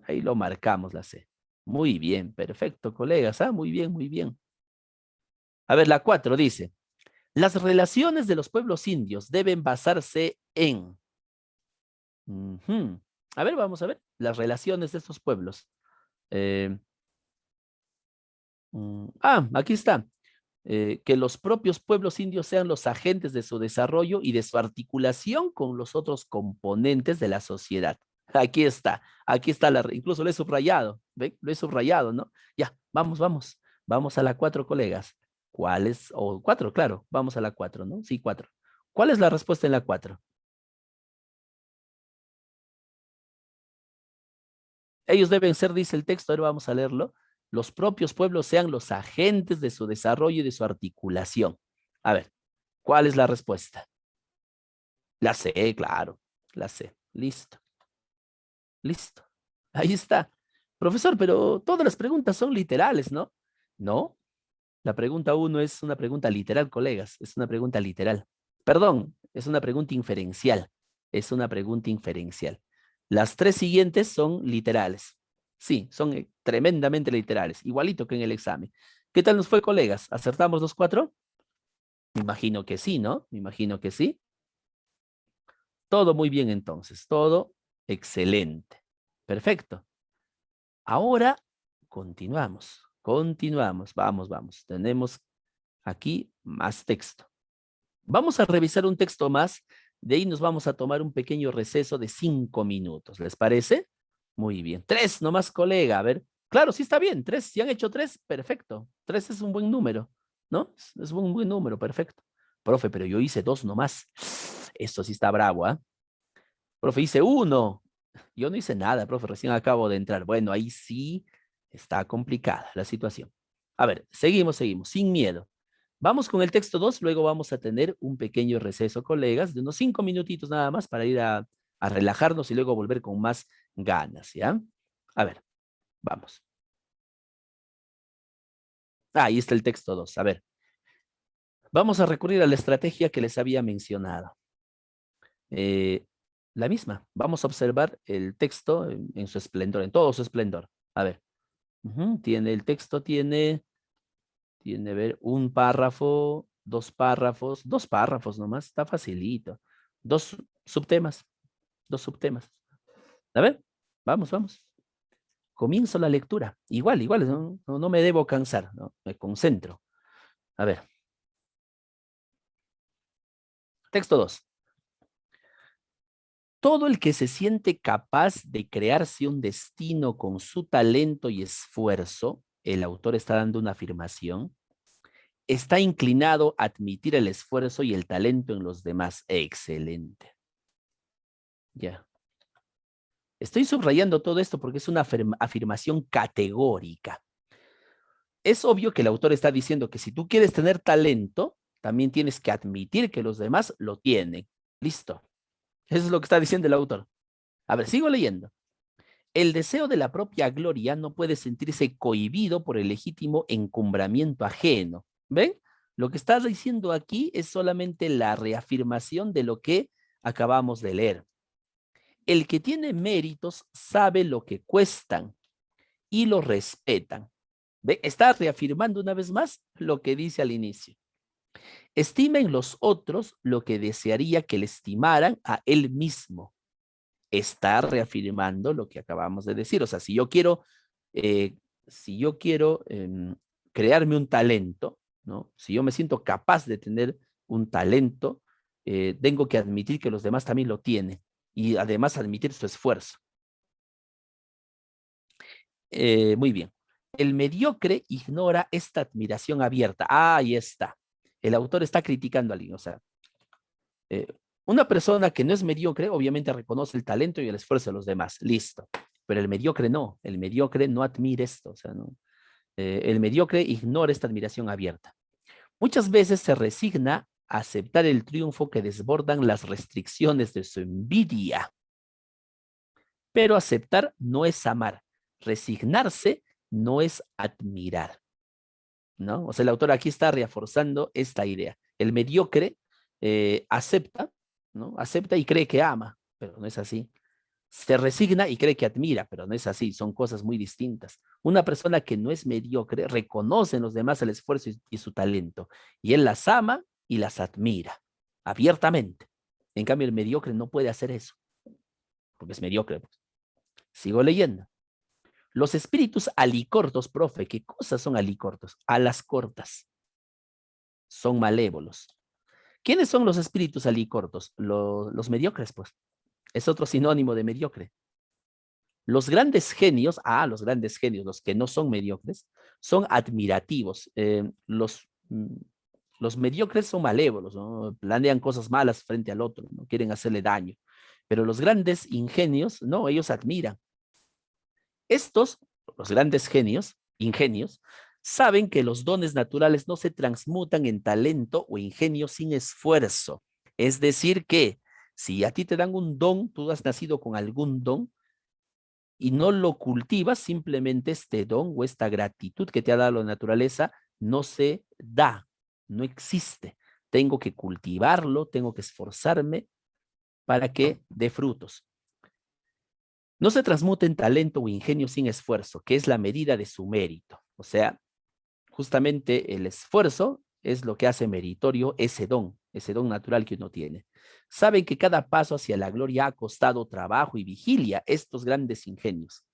Speaker 2: Ahí lo marcamos, la C. Muy bien, perfecto, colegas, muy bien, muy bien. A ver, la 4 dice, las relaciones de los pueblos indios deben basarse en... Ujú. A ver, vamos a ver, las relaciones de estos pueblos. Eh, Aquí está. Que los propios pueblos indios sean los agentes de su desarrollo y de su articulación con los otros componentes de la sociedad. Aquí está incluso lo he subrayado, ¿ven? Lo he subrayado, ¿no? Ya, vamos a la 4, colegas. ¿Cuál es? O 4, claro, vamos a la 4, ¿no? Sí, 4. ¿Cuál es la respuesta en la 4? Ellos deben ser, dice el texto, ahora vamos a leerlo, los propios pueblos sean los agentes de su desarrollo y de su articulación. A ver, ¿cuál es la respuesta? La C, claro, la C. Listo, listo. Ahí está. Profesor, pero todas las preguntas son literales, ¿no? No, la pregunta 1 es una pregunta literal, colegas, es una pregunta literal. Perdón, es una pregunta inferencial. Es una pregunta inferencial. Las 3 siguientes son literales. Sí, son tremendamente literales, igualito que en el examen. ¿Qué tal nos fue, colegas? ¿Acertamos los 4? Me imagino que sí, ¿no? Me imagino que sí. Todo muy bien entonces, todo excelente. Perfecto. Ahora continuamos, vamos. Tenemos aquí más texto. Vamos a revisar un texto más, de ahí nos vamos a tomar un pequeño receso de 5 minutos, ¿les parece? Muy bien. 3 nomás, colega, a ver. Claro, sí está bien, 3, si han hecho 3, perfecto. 3 es un buen número, ¿no? Es un buen número, perfecto. Profe, pero yo hice 2 nomás. Esto sí está bravo, ¿ah? Profe, hice 1. Yo no hice nada, profe, recién acabo de entrar. Bueno, ahí sí está complicada la situación. A ver, seguimos, sin miedo. Vamos con el texto 2, luego vamos a tener un pequeño receso, colegas, de unos 5 minutitos nada más para ir a relajarnos y luego volver con más ganas, ¿ya? A ver, vamos. Ahí está el texto 2. A ver, vamos a recurrir a la estrategia que les había mencionado. Eh, La misma. Vamos a observar el texto en su esplendor, en todo su esplendor. A ver. Tiene el texto, tiene, a ver, un párrafo, dos párrafos nomás, está facilito. Subtemas, dos subtemas. A ver, vamos. Comienzo la lectura. Igual, no me debo cansar, ¿no? Me concentro. A ver. Texto 2. Todo el que se siente capaz de crearse un destino con su talento y esfuerzo, el autor está dando una afirmación, está inclinado a admitir el esfuerzo y el talento en los demás. Excelente. Ya. Estoy subrayando todo esto porque es una afirmación categórica. Es obvio que el autor está diciendo que si tú quieres tener talento, también tienes que admitir que los demás lo tienen. Listo. Eso es lo que está diciendo el autor. A ver, sigo leyendo. El deseo de la propia gloria no puede sentirse cohibido por el legítimo encumbramiento ajeno. ¿Ven? Lo que está diciendo aquí es solamente la reafirmación de lo que acabamos de leer. El que tiene méritos sabe lo que cuestan y lo respetan. ¿Ve? Está reafirmando una vez más lo que dice al inicio. Estima en los otros lo que desearía que le estimaran a él mismo. Está reafirmando lo que acabamos de decir. O sea, si yo quiero crearme un talento, ¿no? Si yo me siento capaz de tener un talento, tengo que admitir que los demás también lo tienen y además admitir su esfuerzo. Muy bien. El mediocre ignora esta admiración abierta. Ahí está. El autor está criticando a alguien. O sea, una persona que no es mediocre, obviamente reconoce el talento y el esfuerzo de los demás. Listo. Pero el mediocre no. El mediocre no admira esto. O sea, no. El mediocre ignora esta admiración abierta. Muchas veces se resigna a aceptar el triunfo que desbordan las restricciones de su envidia. Pero aceptar no es amar. Resignarse no es admirar, ¿no? O sea, el autor aquí está reforzando esta idea. El mediocre acepta, ¿no? Acepta y cree que ama, pero no es así. Se resigna y cree que admira, pero no es así, son cosas muy distintas. Una persona que no es mediocre reconoce en los demás el esfuerzo y su talento, y él las ama y las admira, abiertamente. En cambio, el mediocre no puede hacer eso, porque es mediocre. Sigo leyendo. Los espíritus alicortos, profe, ¿qué cosas son alicortos? Alas cortas. Son malévolos. ¿Quiénes son los espíritus alicortos? Los mediocres, pues. Es otro sinónimo de mediocre. Los grandes genios, los que no son mediocres, son admirativos. Los mediocres son malévolos, ¿no? Planean cosas malas frente al otro, no quieren hacerle daño. Pero los grandes ingenios, no, ellos admiran. Estos, los grandes ingenios, saben que los dones naturales no se transmutan en talento o ingenio sin esfuerzo. Es decir que si a ti te dan un don, tú has nacido con algún don y no lo cultivas, simplemente este don o esta gratitud que te ha dado la naturaleza no se da, no existe. Tengo que cultivarlo, tengo que esforzarme para que dé frutos. No se transmuta en talento o ingenio sin esfuerzo, que es la medida de su mérito. O sea, justamente el esfuerzo es lo que hace meritorio ese don natural que uno tiene. Saben que cada paso hacia la gloria ha costado trabajo y vigilia estos grandes ingenios.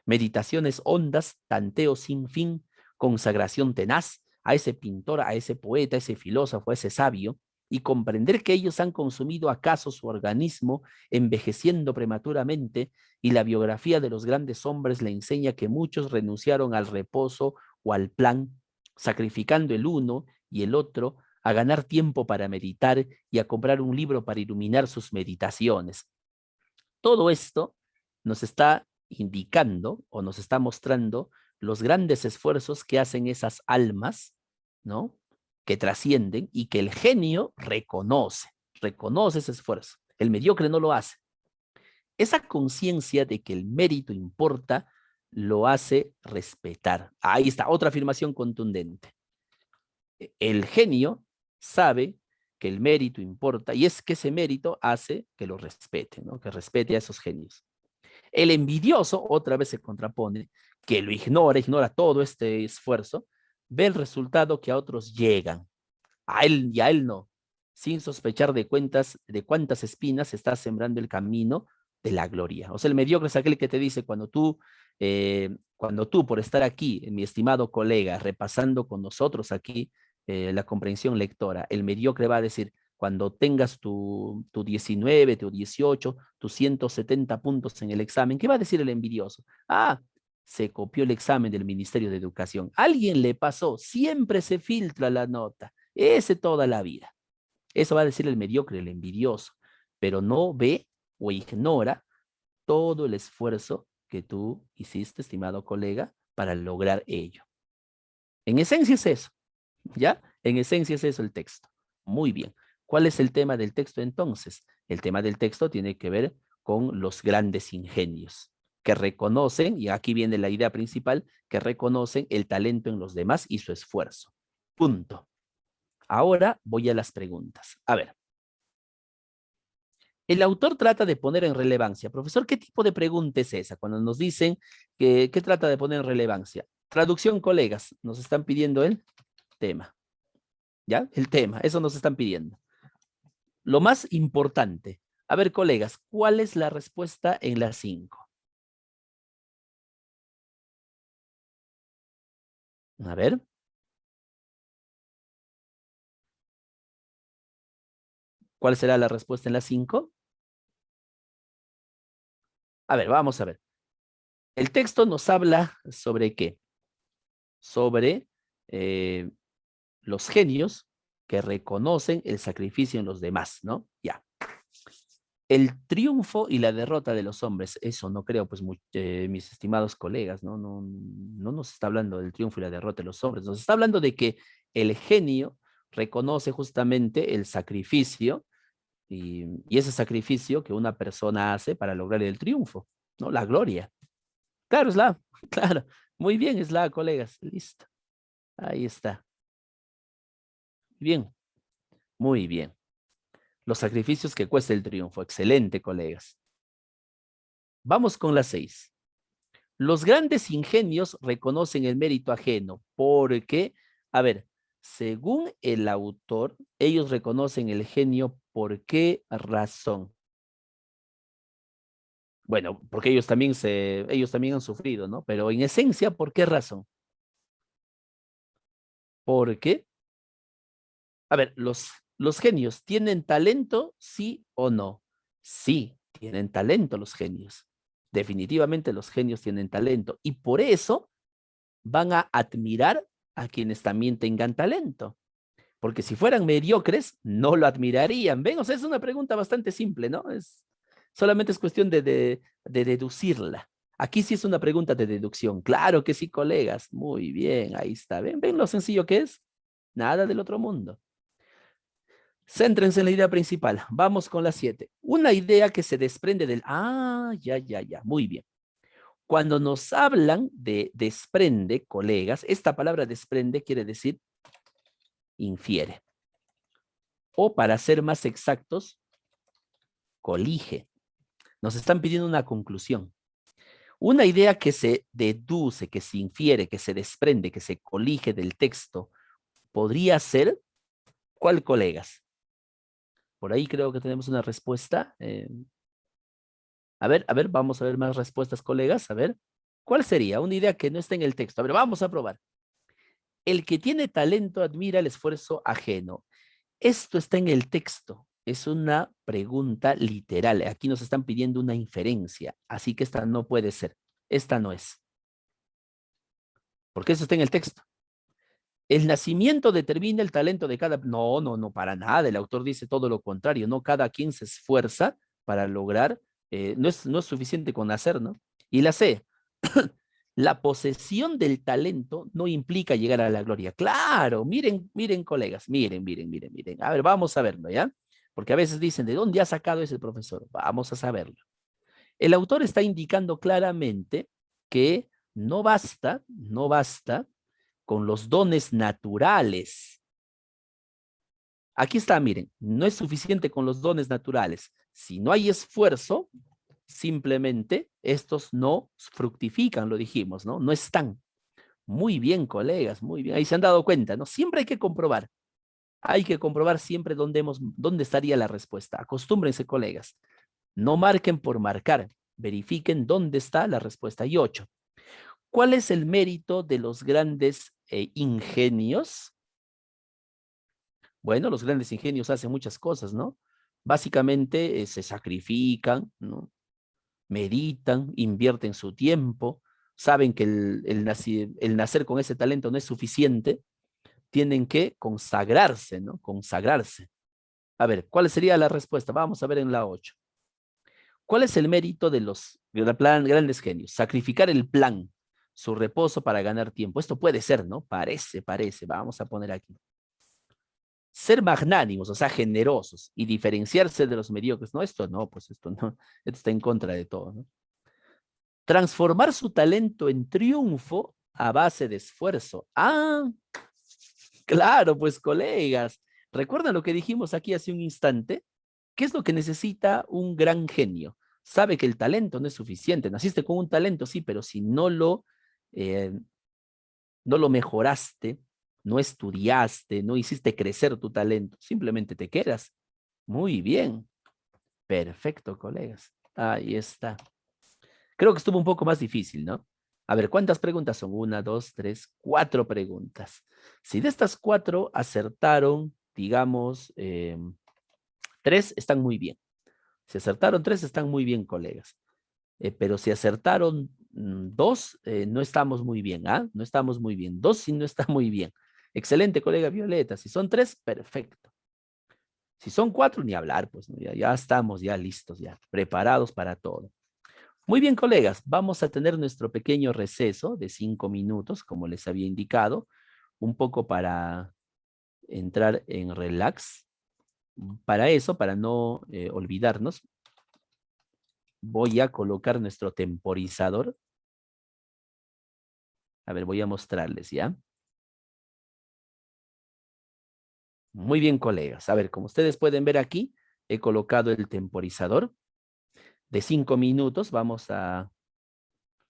Speaker 2: Meditaciones hondas, tanteo sin fin, consagración tenaz a ese pintor, a ese poeta, a ese filósofo, a ese sabio, y comprender que ellos han consumido acaso su organismo envejeciendo prematuramente, y la biografía de los grandes hombres le enseña que muchos renunciaron al reposo o al plan, sacrificando el uno y el otro a ganar tiempo para meditar y a comprar un libro para iluminar sus meditaciones. Todo esto nos está indicando o nos está mostrando los grandes esfuerzos que hacen esas almas, ¿no? Que trascienden y que el genio reconoce ese esfuerzo. El mediocre no lo hace. Esa conciencia de que el mérito importa lo hace respetar. Ahí está, otra afirmación contundente. El genio sabe que el mérito importa, y es que ese mérito hace que lo respeten, ¿no? Que respete a esos genios. El envidioso, otra vez se contrapone, que lo ignora todo este esfuerzo, ve el resultado que a otros llegan, a él y a él no, sin sospechar de cuántas espinas está sembrando el camino de la gloria. O sea, el mediocre es aquel que te dice cuando tú por estar aquí, mi estimado colega, repasando con nosotros aquí la comprensión lectora, el mediocre va a decir, cuando tengas tu 19, tu 18, tus 170 puntos en el examen, ¿qué va a decir el envidioso? Ah, se copió el examen del Ministerio de Educación. Alguien le pasó, siempre se filtra la nota. Ese toda la vida. Eso va a decir el mediocre, el envidioso, pero no ve o ignora todo el esfuerzo que tú hiciste, estimado colega, para lograr ello. En esencia es eso, ¿ya? En esencia es eso el texto. Muy bien. ¿Cuál es el tema del texto entonces? El tema del texto tiene que ver con los grandes ingenios que reconocen, y aquí viene la idea principal, que reconocen el talento en los demás y su esfuerzo. Punto. Ahora voy a las preguntas. A ver, el autor trata de poner en relevancia. Profesor, ¿qué tipo de pregunta es esa? Cuando nos dicen ¿qué trata de poner en relevancia? Traducción, colegas, nos están pidiendo el tema. ¿Ya? El tema, eso nos están pidiendo. Lo más importante. A ver, colegas, ¿cuál es la respuesta en la 5? A ver. ¿Cuál será la respuesta en la 5? A ver, vamos a ver. El texto nos habla sobre qué? Sobre los genios que reconocen el sacrificio en los demás, ¿no? Ya. El triunfo y la derrota de los hombres, eso no creo, pues, mis estimados colegas, ¿no? No nos está hablando del triunfo y la derrota de los hombres, nos está hablando de que el genio reconoce justamente el sacrificio y ese sacrificio que una persona hace para lograr el triunfo, ¿no? La gloria. Claro, es la, claro, muy bien, es la, colegas, listo, ahí está. Bien, muy bien. Los sacrificios que cuesta el triunfo, excelente, colegas. Vamos con la 6. Los grandes ingenios reconocen el mérito ajeno porque, a ver, según el autor, ellos reconocen el genio ¿por qué razón? Bueno, porque ellos también han sufrido, ¿no? Pero en esencia, ¿por qué razón? Porque, a ver, los genios tienen talento, sí o no. Sí, tienen talento los genios. Definitivamente los genios tienen talento y por eso van a admirar a quienes también tengan talento. Porque si fueran mediocres, no lo admirarían. ¿Ven? O sea, es una pregunta bastante simple, ¿no? Solamente es cuestión de deducirla. Aquí sí es una pregunta de deducción. Claro que sí, colegas. Muy bien, ahí está. ¿Ven lo sencillo que es? Nada del otro mundo. Céntrense en la idea principal. Vamos con la 7. Una idea que se desprende del... Ah, ya. Muy bien. Cuando nos hablan de desprende, colegas, esta palabra desprende quiere decir infiere. O para ser más exactos, colige. Nos están pidiendo una conclusión. Una idea que se deduce, que se infiere, que se desprende, que se colige del texto, podría ser, ¿cuál, colegas? Por ahí creo que tenemos una respuesta. A ver, vamos a ver más respuestas, colegas. A ver, ¿cuál sería? Una idea que no está en el texto. A ver, vamos a probar. El que tiene talento admira el esfuerzo ajeno. Esto está en el texto. Es una pregunta literal. Aquí nos están pidiendo una inferencia. Así que esta no puede ser. Esta no es. Porque eso está en el texto. El nacimiento determina el talento de cada... No, para nada. El autor dice todo lo contrario. No, cada quien se esfuerza para lograr. No es suficiente con nacer, ¿no? Y la C. La posesión del talento no implica llegar a la gloria. Claro, miren, colegas, miren. A ver, vamos a verlo, ¿ya? Porque a veces dicen, ¿de dónde ha sacado ese profesor? Vamos a saberlo. El autor está indicando claramente que no basta con los dones naturales Aquí está, miren, no es suficiente con los dones naturales. Si no hay esfuerzo, simplemente estos no fructifican, lo dijimos, ¿no? No están. Muy bien, colegas, muy bien. Ahí se han dado cuenta, ¿no? Siempre hay que comprobar. Hay que comprobar siempre dónde estaría la respuesta. Acostúmbrense, colegas. No marquen por marcar. Verifiquen dónde está la respuesta. Y 8. ¿Cuál es el mérito de los grandes ingenios? Bueno, los grandes ingenios hacen muchas cosas, ¿no? Básicamente se sacrifican, ¿no? Meditan, invierten su tiempo, saben que el nacer con ese talento no es suficiente, tienen que consagrarse, ¿no? Consagrarse. A ver, ¿cuál sería la respuesta? Vamos a ver en la 8. ¿Cuál es el mérito de los grandes genios? Sacrificar el plan, su reposo para ganar tiempo. Esto puede ser, ¿no? Parece. Vamos a poner aquí. Ser magnánimos, o sea, generosos y diferenciarse de los mediocres. No, esto no, pues esto no, esto está en contra de todo, ¿no? Transformar su talento en triunfo a base de esfuerzo. Ah, claro, pues colegas, ¿recuerdan lo que dijimos aquí hace un instante? ¿Qué es lo que necesita un gran genio? Sabe que el talento no es suficiente. Naciste con un talento, sí, pero si eh, no lo mejoraste, no estudiaste, no hiciste crecer tu talento, simplemente te quedas. Muy bien, perfecto, colegas. Ahí está. Creo que estuvo un poco más difícil, ¿no? A ver, ¿cuántas preguntas son? Una, dos, tres, cuatro preguntas. Si de estas cuatro acertaron, digamos, tres, están muy bien. Si acertaron tres, están muy bien, colegas. Pero si acertaron dos, no estamos muy bien, ¿ah? No estamos muy bien. Dos sí no está muy bien. Excelente, colega Violeta. Si son tres, perfecto. Si son cuatro, ni hablar, pues ¿no? Ya estamos ya listos, ya preparados para todo. Muy bien, colegas, vamos a tener nuestro pequeño receso de 5 minutos, como les había indicado, un poco para entrar en relax. Para eso, para no olvidarnos, voy a colocar nuestro temporizador. A ver, voy a mostrarles, ¿ya? Muy bien, colegas. A ver, como ustedes pueden ver aquí, he colocado el temporizador de 5 minutos.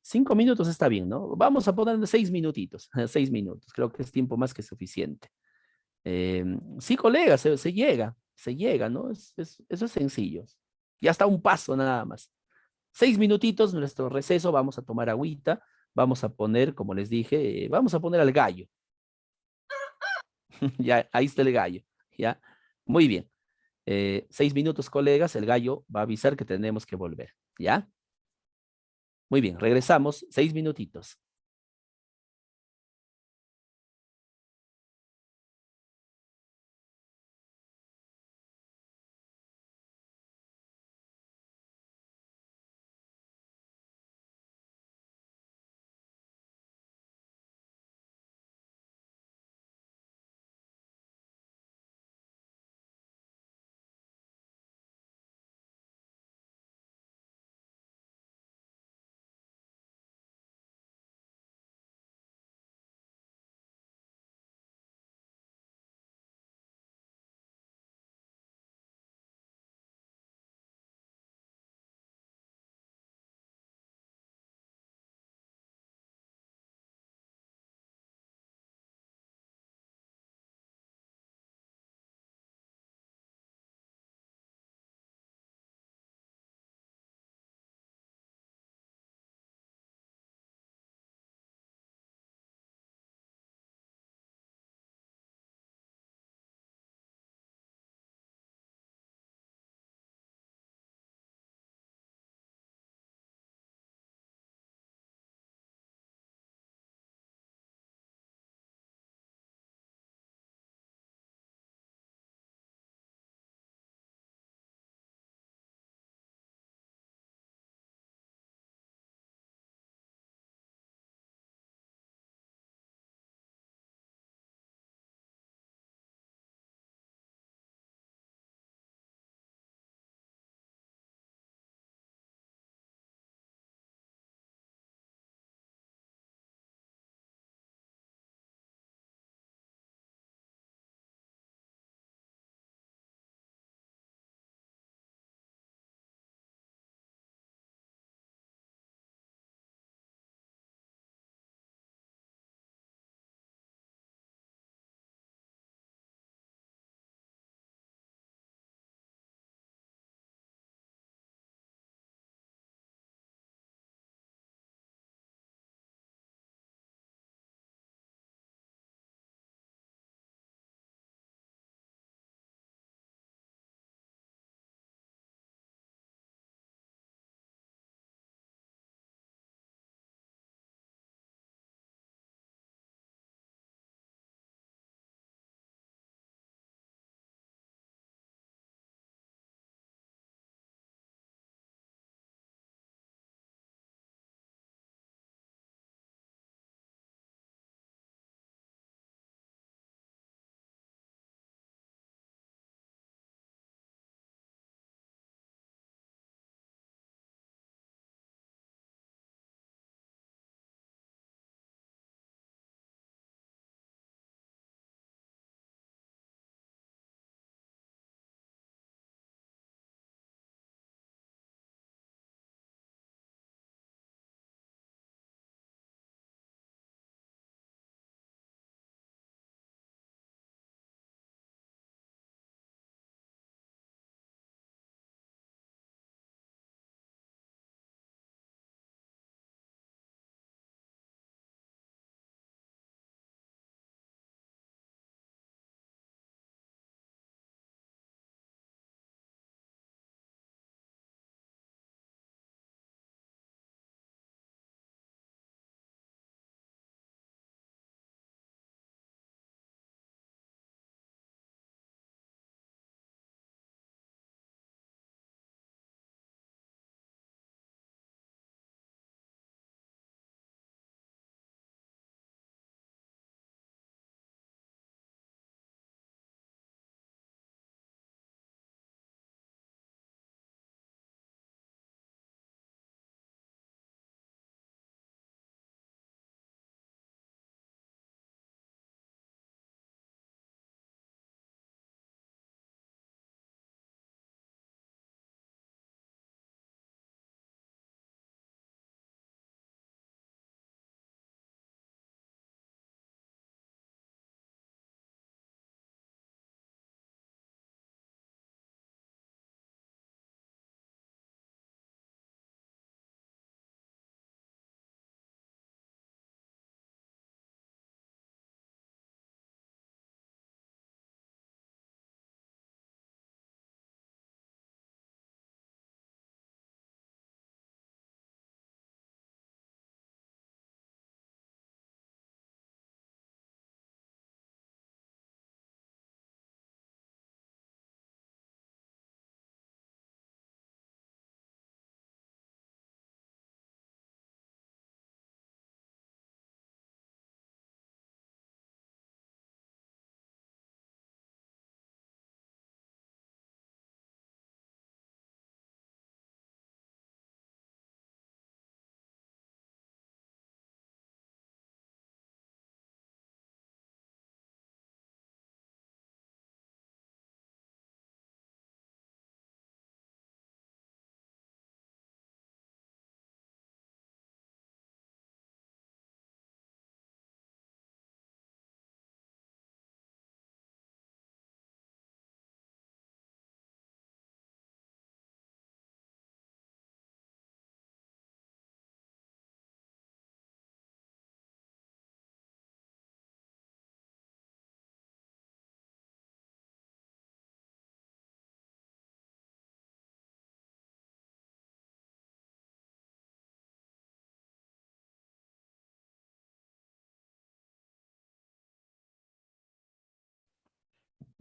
Speaker 2: 5 minutos está bien, ¿no? Vamos a ponerle 6 minutitos. 6 minutos. Creo que es tiempo más que suficiente. Sí, colegas, se llega, ¿no? Eso es sencillo. Ya está un paso nada más. 6 minutitos, nuestro receso, vamos a tomar agüita, vamos a poner, como les dije, vamos a poner al gallo. Ya, ahí está el gallo, ¿ya? Muy bien. 6 minutos, colegas, el gallo va a avisar que tenemos que volver, ¿ya? Muy bien, regresamos, 6 minutitos.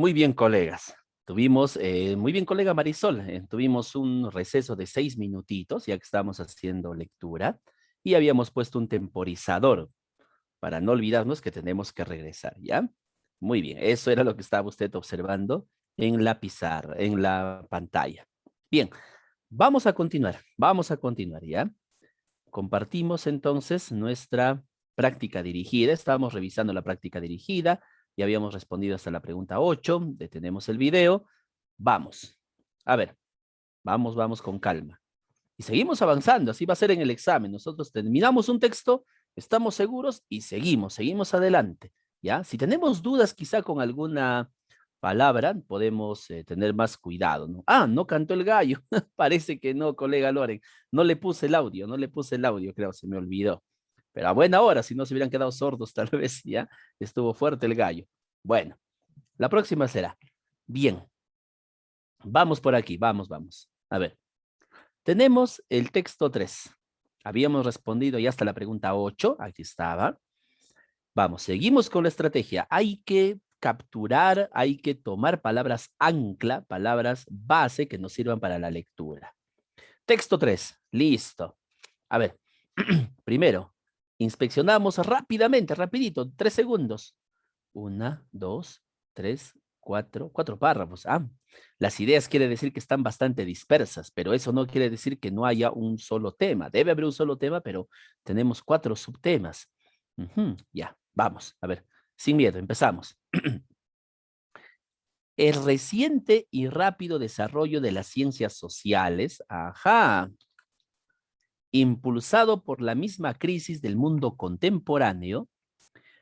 Speaker 2: Muy bien, colegas. Tuvimos, muy bien, colega Marisol, tuvimos un receso de 6 minutitos, ya que estábamos haciendo lectura, y habíamos puesto un temporizador para no olvidarnos que tenemos que regresar, ¿ya? Muy bien, eso era lo que estaba usted observando en la pizarra, en la pantalla. Bien, vamos a continuar, ¿ya? Compartimos entonces nuestra práctica dirigida. Estábamos revisando la práctica dirigida. Ya habíamos respondido hasta la pregunta 8. Detenemos el video. Vamos. A ver, vamos con calma. Y seguimos avanzando. Así va a ser en el examen. Nosotros terminamos un texto, estamos seguros y seguimos adelante. ¿Ya? Si tenemos dudas quizá con alguna palabra, podemos tener más cuidado, ¿no? Ah, no cantó el gallo. Parece que no, colega Loren. No le puse el audio, creo, se me olvidó. Pero a buena hora, si no se hubieran quedado sordos, tal vez, ¿ya? Estuvo fuerte el gallo. Bueno, la próxima será. Bien, vamos por aquí, vamos. A ver, tenemos el texto 3. Habíamos respondido ya hasta la pregunta 8, aquí estaba. Vamos, seguimos con la estrategia. Hay que capturar, hay que tomar palabras ancla, palabras base que nos sirvan para la lectura. Texto 3, listo. A ver, primero, inspeccionamos rápidamente, rapidito, 3 segundos. 1, 2, 3, 4 párrafos. Ah, las ideas quiere decir que están bastante dispersas, pero eso no quiere decir que no haya un solo tema. Debe haber un solo tema, pero tenemos 4 subtemas. Ya, vamos, a ver, sin miedo, empezamos. El reciente y rápido desarrollo de las ciencias sociales, impulsado por la misma crisis del mundo contemporáneo,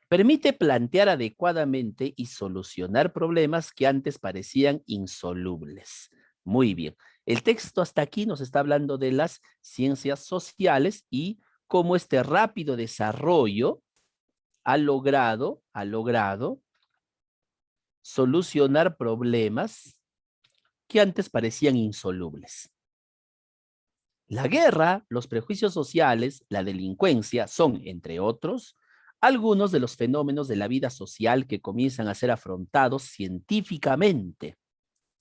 Speaker 2: permite plantear adecuadamente y solucionar problemas que antes parecían insolubles. Muy bien. El texto hasta aquí nos está hablando de las ciencias sociales y cómo este rápido desarrollo ha logrado solucionar problemas que antes parecían insolubles. La guerra, los prejuicios sociales, la delincuencia son, entre otros, algunos de los fenómenos de la vida social que comienzan a ser afrontados científicamente.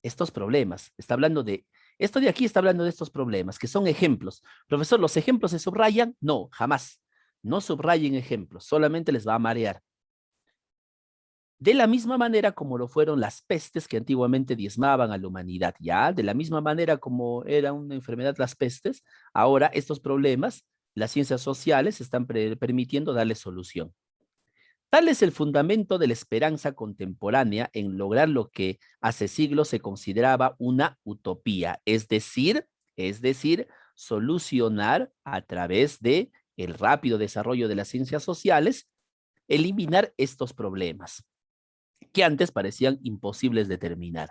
Speaker 2: Estos problemas, esto de aquí está hablando de estos problemas, que son ejemplos. Profesor, ¿los ejemplos se subrayan? No, jamás. No subrayen ejemplos, solamente les va a marear. De la misma manera como lo fueron las pestes que antiguamente diezmaban a la humanidad, ya, de la misma manera como era una enfermedad las pestes, ahora estos problemas, las ciencias sociales están permitiendo darle solución. Tal es el fundamento de la esperanza contemporánea en lograr lo que hace siglos se consideraba una utopía, es decir, solucionar a través de el rápido desarrollo de las ciencias sociales, eliminar estos problemas que antes parecían imposibles de terminar.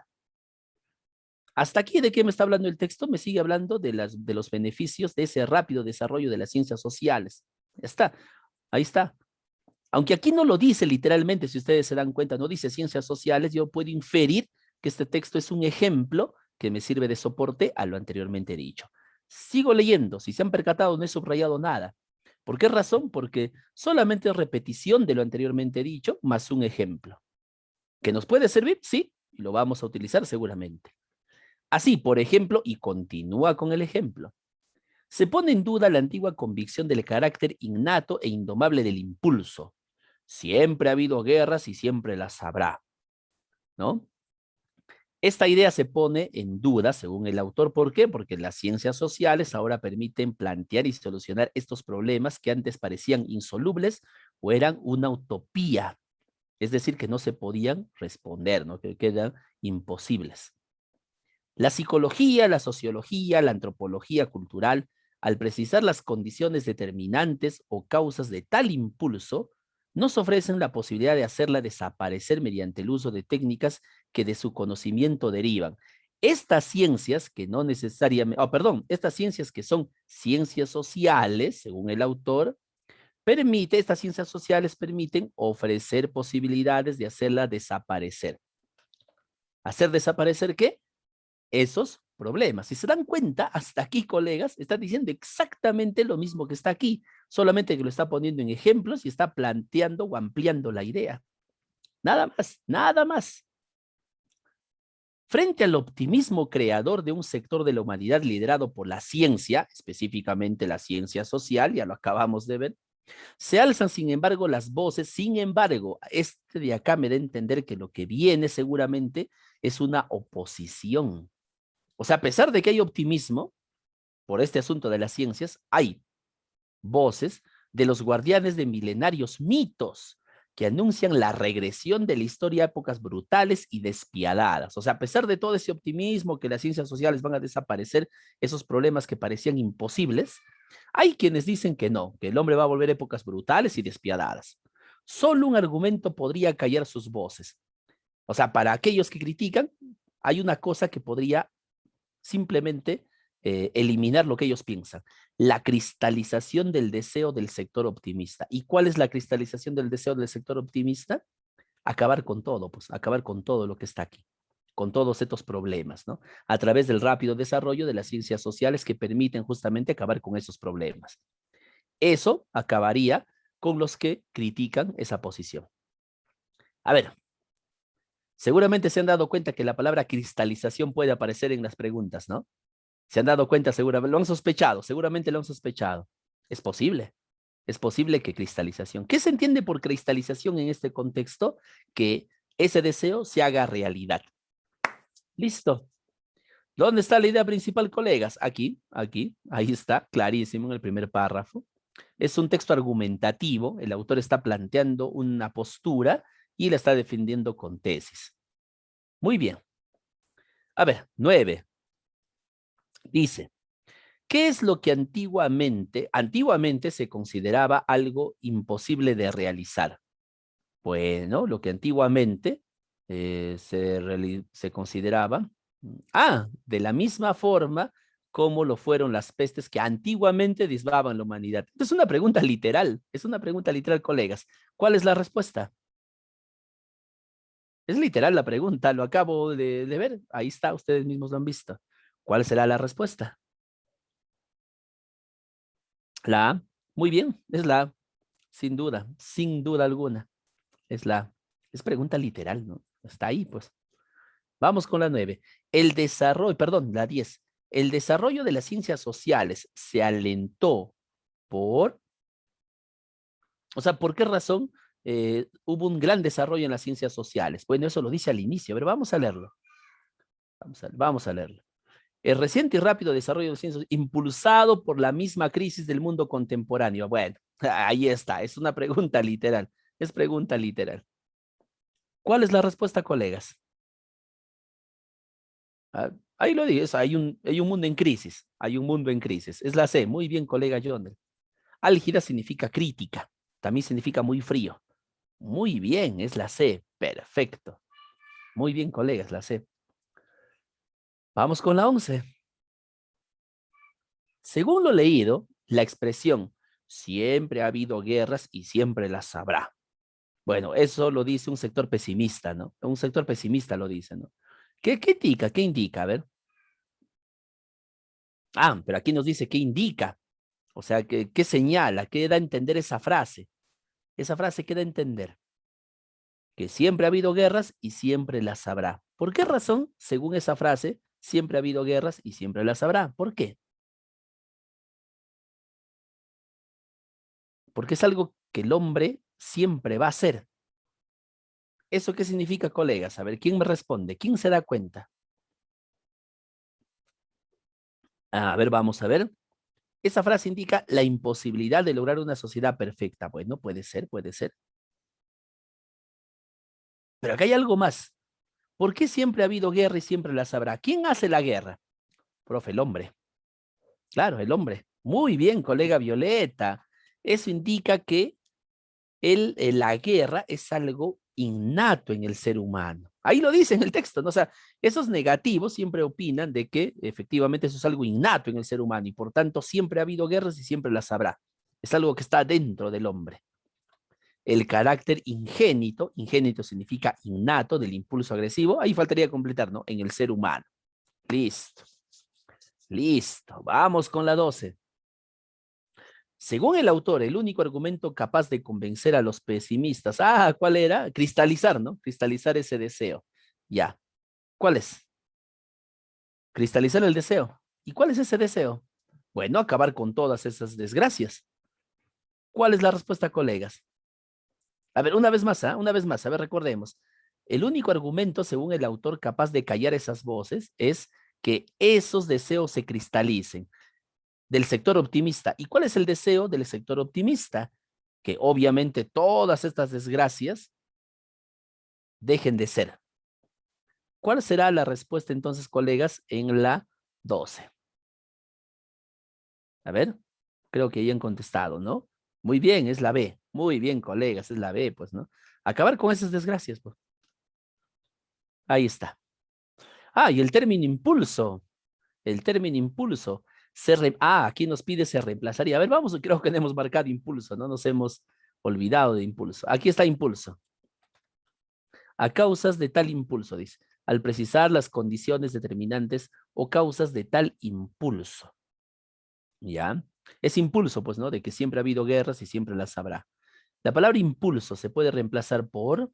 Speaker 2: Hasta aquí, ¿de qué me está hablando el texto? Me sigue hablando de los beneficios de ese rápido desarrollo de las ciencias sociales. Ya está, ahí está. Aunque aquí no lo dice literalmente, si ustedes se dan cuenta, no dice ciencias sociales, yo puedo inferir que este texto es un ejemplo que me sirve de soporte a lo anteriormente dicho. Sigo leyendo, si se han percatado no he subrayado nada. ¿Por qué razón? Porque solamente es repetición de lo anteriormente dicho, más un ejemplo. ¿Que nos puede servir? Sí, y lo vamos a utilizar seguramente. Así, por ejemplo, y continúa con el ejemplo, se pone en duda la antigua convicción del carácter innato e indomable del impulso. Siempre ha habido guerras y siempre las habrá, ¿no? Esta idea se pone en duda, según el autor. ¿Por qué? Porque las ciencias sociales ahora permiten plantear y solucionar estos problemas que antes parecían insolubles o eran una utopía. Es decir, que no se podían responder, ¿no? Que eran imposibles. La psicología, la sociología, la antropología cultural, al precisar las condiciones determinantes o causas de tal impulso, nos ofrecen la posibilidad de hacerla desaparecer mediante el uso de técnicas que de su conocimiento derivan. Estas ciencias que no necesariamente, estas ciencias que son ciencias sociales, según el autor, estas ciencias sociales permiten ofrecer posibilidades de hacerla desaparecer. ¿Hacer desaparecer qué? Esos problemas. Si se dan cuenta, hasta aquí, colegas, está diciendo exactamente lo mismo que está aquí, solamente que lo está poniendo en ejemplos y está planteando o ampliando la idea. Nada más, nada más. Frente al optimismo creador de un sector de la humanidad liderado por la ciencia, específicamente la ciencia social, ya lo acabamos de ver, se alzan, sin embargo, las voces. Sin embargo, este de acá me da a entender que lo que viene seguramente es una oposición. O sea, a pesar de que hay optimismo por este asunto de las ciencias, hay voces de los guardianes de milenarios mitos que anuncian la regresión de la historia a épocas brutales y despiadadas. O sea, a pesar de todo ese optimismo que las ciencias sociales van a desaparecer, esos problemas que parecían imposibles, hay quienes dicen que no, que el hombre va a volver a épocas brutales y despiadadas. Solo un argumento podría callar sus voces. O sea, para aquellos que critican, hay una cosa que podría simplemente eliminar lo que ellos piensan. La cristalización del deseo del sector optimista. ¿Y cuál es la cristalización del deseo del sector optimista? Acabar con todo, pues, acabar con todo lo que está aquí, con todos estos problemas, ¿no? A través del rápido desarrollo de las ciencias sociales que permiten justamente acabar con esos problemas. Eso acabaría con los que critican esa posición. A ver, seguramente se han dado cuenta que la palabra cristalización puede aparecer en las preguntas, ¿no? Se han dado cuenta, seguramente, lo han sospechado, seguramente lo han sospechado. Es posible. Es posible que cristalización. ¿Qué se entiende por cristalización en este contexto? Que ese deseo se haga realidad. Listo. ¿Dónde está la idea principal, colegas? Aquí, ahí está, clarísimo en el primer párrafo. Es un texto argumentativo, el autor está planteando una postura y la está defendiendo con tesis. Muy bien. A ver, 9. Dice, ¿qué es lo que antiguamente se consideraba algo imposible de realizar? Bueno, lo que antiguamente se consideraba, de la misma forma como lo fueron las pestes que antiguamente disbaban la humanidad. Es una pregunta literal, colegas. ¿Cuál es la respuesta? Es literal la pregunta, lo acabo de ver, ahí está, ustedes mismos lo han visto. ¿Cuál será la respuesta? La A. Muy bien, es la A, sin duda alguna. Es la A. Es pregunta literal, ¿no? Está ahí, pues. Vamos con la 9. La 10. El desarrollo de las ciencias sociales se alentó por, o sea, ¿por qué razón hubo un gran desarrollo en las ciencias sociales? Bueno, eso lo dice al inicio. A ver, vamos a leerlo. Vamos a leerlo. El reciente y rápido desarrollo de las ciencias impulsado por la misma crisis del mundo contemporáneo. Bueno, ahí está. Es una pregunta literal. Es pregunta literal. ¿Cuál es la respuesta, colegas? Ahí lo dices, hay un mundo en crisis, hay un mundo en crisis. Es la C, muy bien, colega John. Álgida significa crítica, también significa muy frío. Muy bien, es la C, perfecto. Muy bien, colega, es la C. Vamos con la 11. Según lo leído, la expresión siempre ha habido guerras y siempre las habrá. Bueno, eso lo dice un sector pesimista, ¿no? Un sector pesimista lo dice, ¿no? ¿Qué indica? ¿Qué indica? A ver. Pero aquí nos dice qué indica. O sea, ¿qué señala? ¿Qué da a entender esa frase? Esa frase qué da a entender que siempre ha habido guerras y siempre las habrá. ¿Por qué razón, según esa frase, siempre ha habido guerras y siempre las habrá? ¿Por qué? Porque es algo que el hombre siempre va a hacer. ¿Eso qué significa, colegas? A ver, ¿quién me responde? ¿Quién se da cuenta? A ver, vamos a ver. Esa frase indica la imposibilidad de lograr una sociedad perfecta. Bueno, puede ser, puede ser. Pero acá hay algo más. ¿Por qué siempre ha habido guerra y siempre las habrá? ¿Quién hace la guerra? Profe, el hombre. Claro, el hombre. Muy bien, colega Violeta. Eso indica que la guerra es algo innato en el ser humano. Ahí lo dice en el texto, ¿no? O sea, esos negativos siempre opinan de que efectivamente eso es algo innato en el ser humano y por tanto siempre ha habido guerras y siempre las habrá. Es algo que está dentro del hombre. El carácter ingénito significa innato del impulso agresivo, ahí faltaría completar, ¿no? En el ser humano. Listo. Listo. Vamos con la 12. Según el autor, el único argumento capaz de convencer a los pesimistas, ¿cuál era? Cristalizar, ¿no? Cristalizar ese deseo. Ya. ¿Cuál es? Cristalizar el deseo. ¿Y cuál es ese deseo? Bueno, acabar con todas esas desgracias. ¿Cuál es la respuesta, colegas? A ver, una vez más, una vez más, a ver, recordemos. El único argumento, según el autor, capaz de callar esas voces es que esos deseos se cristalicen del sector optimista. ¿Y cuál es el deseo del sector optimista? Que obviamente todas estas desgracias dejen de ser. ¿Cuál será la respuesta entonces, colegas, en la 12? A ver, creo que ya han contestado, ¿no? Muy bien, es la B. Muy bien, colegas, es la B, pues, ¿no? Acabar con esas desgracias, pues. Ahí está. Ah, y el término impulso. El término impulso. Aquí nos pide se reemplazaría. A ver, vamos, creo que hemos marcado impulso, ¿no? Nos hemos olvidado de impulso. Aquí está impulso. A causas de tal impulso, dice. Al precisar las condiciones determinantes o causas de tal impulso. ¿Ya? Es impulso, pues, ¿no? De que siempre ha habido guerras y siempre las habrá. La palabra impulso se puede reemplazar ¿por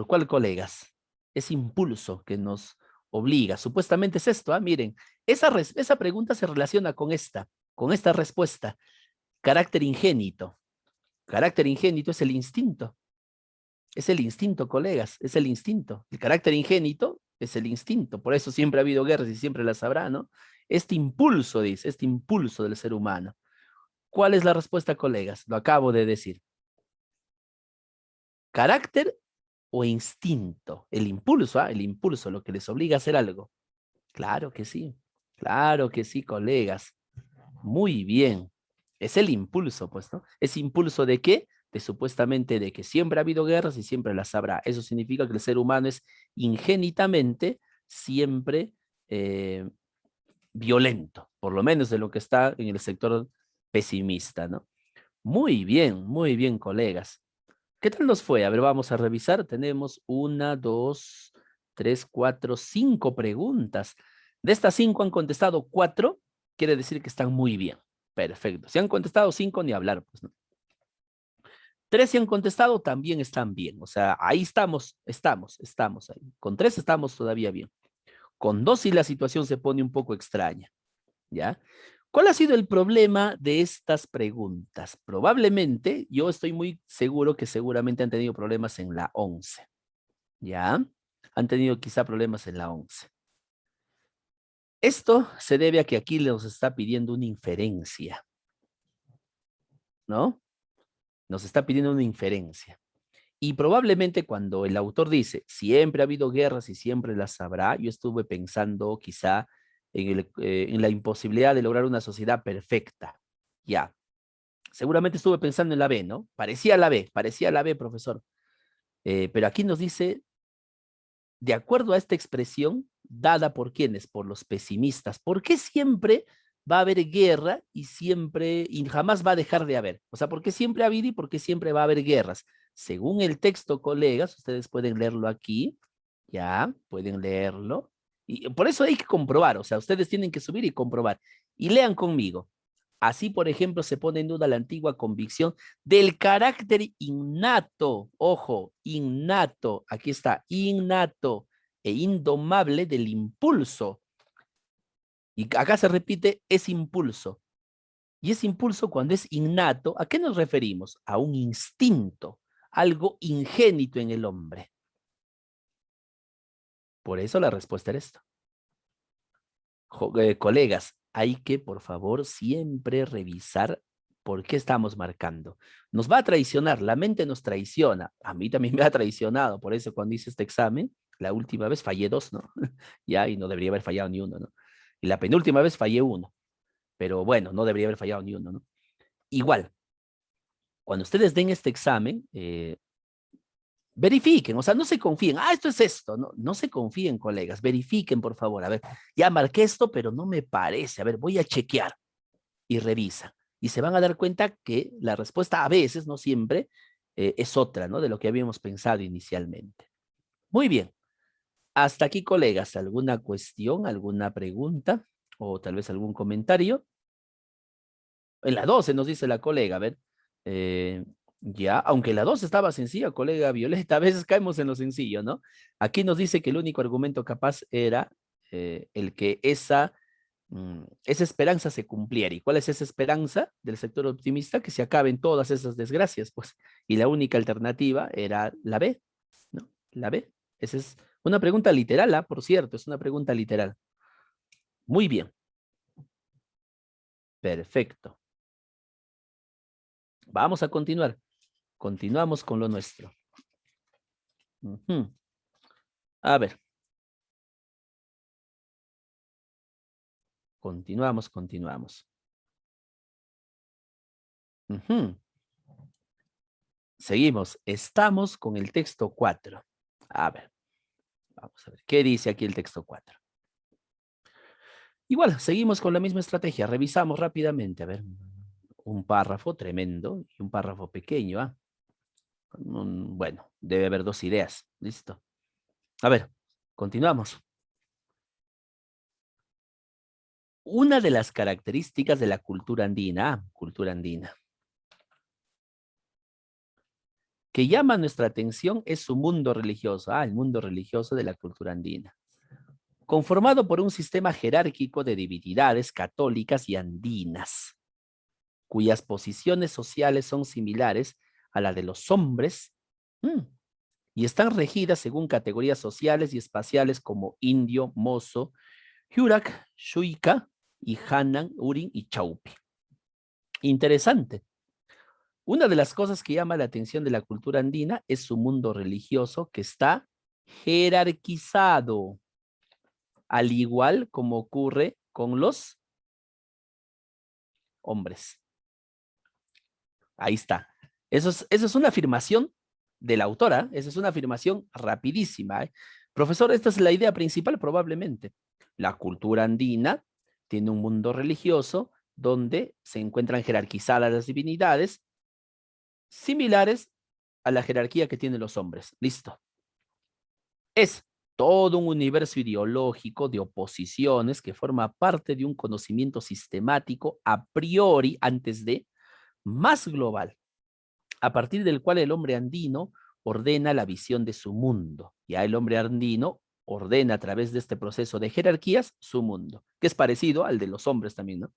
Speaker 2: cuál, colegas? Es impulso que nos obliga. Supuestamente es esto, miren, esa pregunta se relaciona con esta respuesta. Carácter ingénito. Carácter ingénito es el instinto. Es el instinto, colegas, es el instinto. El carácter ingénito es el instinto. Por eso siempre ha habido guerras y siempre las habrá, ¿no? Este impulso, dice, este impulso del ser humano. ¿Cuál es la respuesta, colegas? Lo acabo de decir. Carácter o instinto. El impulso, lo que les obliga a hacer algo. Claro que sí, colegas. Muy bien. Es el impulso, pues, ¿no? ¿Es impulso de qué? De supuestamente de que siempre ha habido guerras y siempre las habrá. Eso significa que el ser humano es ingénitamente siempre violento, por lo menos de lo que está en el sector pesimista, ¿no? Muy bien, colegas. ¿Qué tal nos fue? A ver, vamos a revisar. Tenemos 1, 2, 3, 4, 5 preguntas. De estas 5 han contestado 4, quiere decir que están muy bien. Perfecto. Si han contestado 5, ni hablar, pues, ¿no? 3 si han contestado, también están bien. O sea, ahí estamos ahí. Con 3 estamos todavía bien. Con 2 sí la situación se pone un poco extraña, ¿ya? ¿Cuál ha sido el problema de estas preguntas? Probablemente, yo estoy muy seguro que seguramente han tenido problemas en la 11, ¿ya? Han tenido quizá problemas en la 11. Esto se debe a que aquí nos está pidiendo una inferencia, ¿no? Nos está pidiendo una inferencia. Y probablemente cuando el autor dice, siempre ha habido guerras y siempre las habrá, yo estuve pensando quizá en la imposibilidad de lograr una sociedad perfecta. Ya, seguramente estuve pensando en la B, ¿no? Parecía la B, profesor. Pero aquí nos dice, de acuerdo a esta expresión, dada por quienes, por los pesimistas, ¿por qué siempre va a haber guerra y jamás va a dejar de haber? O sea, ¿por qué siempre ha habido y por qué siempre va a haber guerras? Según el texto, colegas, ustedes pueden leerlo aquí, ya, pueden leerlo. Y por eso hay que comprobar, o sea, ustedes tienen que subir y comprobar. Y lean conmigo. Así, por ejemplo, se pone en duda la antigua convicción del carácter innato, ojo, innato, aquí está, innato e indomable del impulso. Y acá se repite, es impulso. Y ese impulso cuando es innato, ¿a qué nos referimos? A un instinto, algo ingénito en el hombre. Por eso la respuesta era esto. Colegas, hay que, por favor, siempre revisar por qué estamos marcando. Nos va a traicionar, la mente nos traiciona. A mí también me ha traicionado, por eso cuando hice este examen, la última vez fallé 2, ¿no? Ya, y no debería haber fallado ni uno, ¿no? Y la penúltima vez fallé 1, pero bueno, no debería haber fallado ni uno, ¿no? Igual, cuando ustedes den este examen, verifiquen, o sea, no se confíen, esto es esto, no, no se confíen, colegas, verifiquen, por favor, a ver, ya marqué esto, pero no me parece, a ver, voy a chequear y revisa. Y se van a dar cuenta que la respuesta a veces, no siempre, es otra, ¿no? De lo que habíamos pensado inicialmente. Muy bien. Hasta aquí, colegas, ¿alguna cuestión, alguna pregunta o tal vez algún comentario? En la 12 nos dice la colega, a ver. Ya, aunque la 2 estaba sencilla, colega Violeta, a veces caemos en lo sencillo, ¿no? Aquí nos dice que el único argumento capaz era el que esa esperanza se cumpliera. ¿Y cuál es esa esperanza del sector optimista? Que se acaben todas esas desgracias, pues. Y la única alternativa era la B, ¿no? La B. Esa es una pregunta literal, ¿ah? Por cierto, es una pregunta literal. Muy bien. Perfecto. Vamos a continuar. Continuamos con lo nuestro. A ver. Continuamos. Seguimos. Estamos con el texto 4. A ver. Vamos a ver. ¿Qué dice aquí el texto 4? Igual, seguimos con la misma estrategia. Revisamos rápidamente. A ver. Un párrafo tremendo y un párrafo pequeño. ¿Ah? Bueno, debe haber dos ideas. Listo. A ver. Continuamos. Una de las características de la cultura andina, que llama nuestra atención es su mundo religioso, el mundo religioso de la cultura andina, conformado por un sistema jerárquico de divinidades católicas y andinas, cuyas posiciones sociales son similares a la de los hombres y están regidas según categorías sociales y espaciales como indio, mozo, Hurak, Shuika y Hanan, Urin y Chaupi. Interesante. Una de las cosas que llama la atención de la cultura andina es su mundo religioso que está jerarquizado, al igual como ocurre con los hombres. Ahí está. Eso es una afirmación de la autora, esa es una afirmación rapidísima. Profesor, esta es la idea principal probablemente. La cultura andina tiene un mundo religioso donde se encuentran jerarquizadas las divinidades similares a la jerarquía que tienen los hombres. Listo. Es todo un universo ideológico de oposiciones que forma parte de un conocimiento sistemático a priori antes de más global, a partir del cual el hombre andino ordena la visión de su mundo. Ya el hombre andino ordena a través de este proceso de jerarquías su mundo, que es parecido al de los hombres también, ¿no?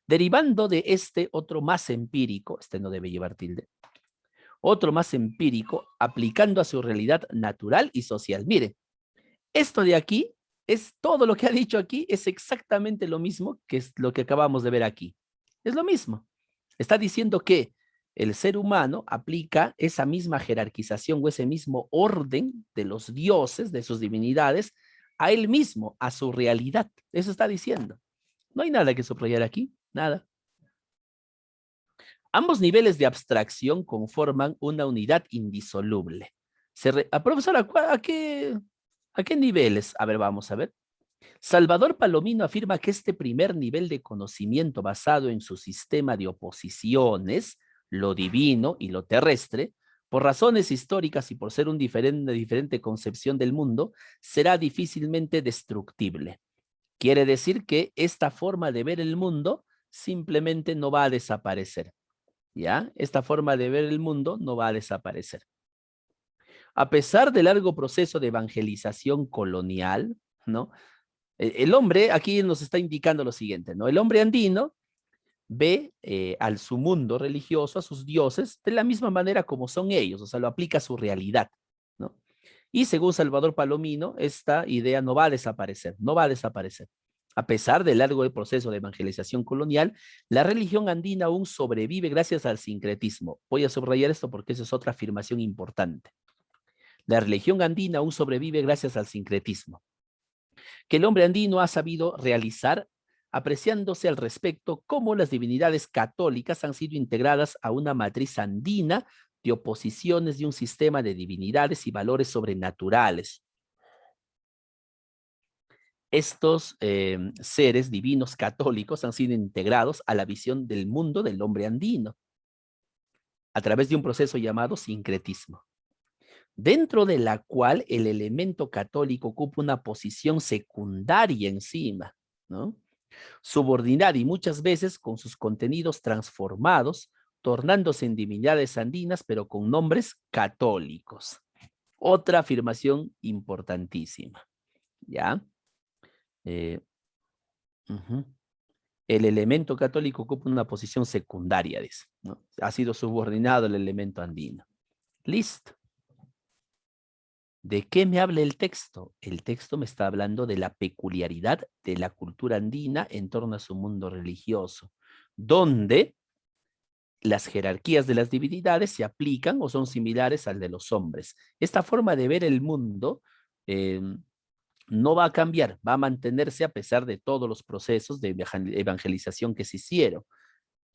Speaker 2: Derivando de este otro más empírico, este no debe llevar tilde, otro más empírico, aplicando a su realidad natural y social. Mire, esto de aquí es todo lo que ha dicho aquí, es exactamente lo mismo que es lo que acabamos de ver aquí. Es lo mismo. Está diciendo que el ser humano aplica esa misma jerarquización o ese mismo orden de los dioses, de sus divinidades, a él mismo, a su realidad. Eso está diciendo. No hay nada que subrayar aquí, nada. Ambos niveles de abstracción conforman una unidad indisoluble. Profesor, ¿a qué niveles? A ver, vamos a ver. Salvador Palomino afirma que este primer nivel de conocimiento basado en su sistema de oposiciones, lo divino y lo terrestre, por razones históricas y por ser una diferente concepción del mundo, será difícilmente destructible. Quiere decir que esta forma de ver el mundo simplemente no va a desaparecer. ¿Ya? Esta forma de ver el mundo no va a desaparecer. A pesar del largo proceso de evangelización colonial, ¿no? El hombre aquí nos está indicando lo siguiente, ¿no? El hombre andino ve al su mundo religioso, a sus dioses, de la misma manera como son ellos, o sea, lo aplica a su realidad, ¿no? Y según Salvador Palomino, esta idea no va a desaparecer, no va a desaparecer. A pesar del largo proceso de evangelización colonial, la religión andina aún sobrevive gracias al sincretismo. Voy a subrayar esto porque esa es otra afirmación importante. La religión andina aún sobrevive gracias al sincretismo, que el hombre andino ha sabido realizar, apreciándose al respecto cómo las divinidades católicas han sido integradas a una matriz andina de oposiciones de un sistema de divinidades y valores sobrenaturales. Estos seres divinos católicos han sido integrados a la visión del mundo del hombre andino a través de un proceso llamado sincretismo, dentro de la cual el elemento católico ocupa una posición secundaria encima, ¿no? Subordinada y muchas veces con sus contenidos transformados, tornándose en divinidades andinas, pero con nombres católicos. Otra afirmación importantísima, ¿ya? Eh, ujú. El elemento católico ocupa una posición secundaria, dice, ¿no? Ha sido subordinado el elemento andino. Listo. ¿De qué me habla el texto? El texto me está hablando de la peculiaridad de la cultura andina en torno a su mundo religioso, donde las jerarquías de las divinidades se aplican o son similares al de los hombres. Esta forma de ver el mundo eh, no va a cambiar, va a mantenerse a pesar de todos los procesos de evangelización que se hicieron,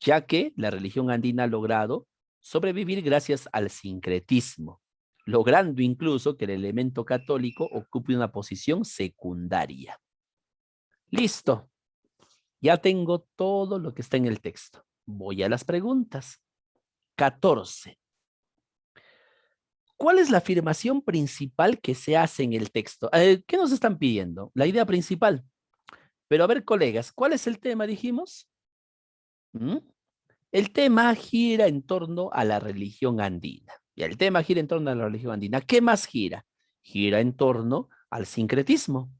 Speaker 2: ya que la religión andina ha logrado sobrevivir gracias al sincretismo, logrando incluso que el elemento católico ocupe una posición secundaria. Listo, ya tengo todo lo que está en el texto. Voy a las preguntas. 14. ¿Cuál es la afirmación principal que se hace en el texto? ¿Qué nos están pidiendo? La idea principal. Pero a ver, colegas, ¿cuál es el tema, dijimos? ¿Mm? El tema gira en torno a la religión andina. Y el tema gira en torno a la religión andina. ¿Qué más gira? Gira en torno al sincretismo.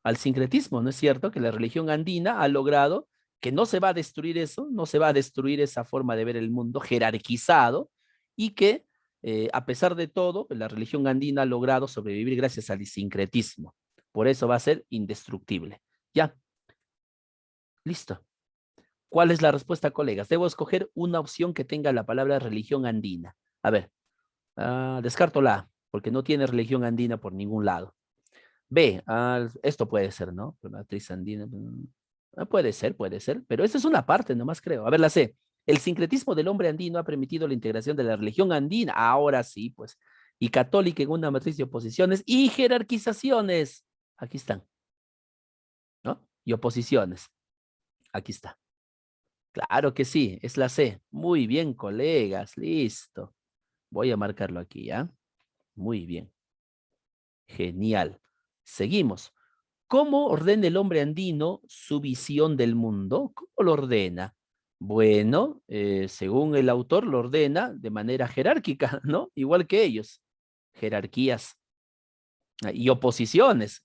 Speaker 2: Al sincretismo, ¿no es cierto? Que la religión andina ha logrado que no se va a destruir eso, no se va a destruir esa forma de ver el mundo jerarquizado y que a pesar de todo, la religión andina ha logrado sobrevivir gracias al sincretismo. Por eso va a ser indestructible. Ya, listo. ¿Cuál es la respuesta, colegas? Debo escoger una opción que tenga la palabra religión andina. A ver, descarto la A, porque no tiene religión andina por ningún lado. B, esto puede ser, ¿no? Matriz andina. Puede ser, pero esa es una parte nomás creo. A ver, la C. El sincretismo del hombre andino ha permitido la integración de la religión andina. Ahora sí, pues. Y católica en una matriz de oposiciones y jerarquizaciones. Aquí están, ¿no? Y oposiciones. Aquí está. Claro que sí, es la C. Muy bien, colegas, listo. Voy a marcarlo aquí, ¿ya? Muy bien. Genial. Seguimos. ¿Cómo ordena el hombre andino su visión del mundo? ¿Cómo lo ordena? Bueno, según el autor, lo ordena de manera jerárquica, ¿no? Igual que ellos. Jerarquías. Y oposiciones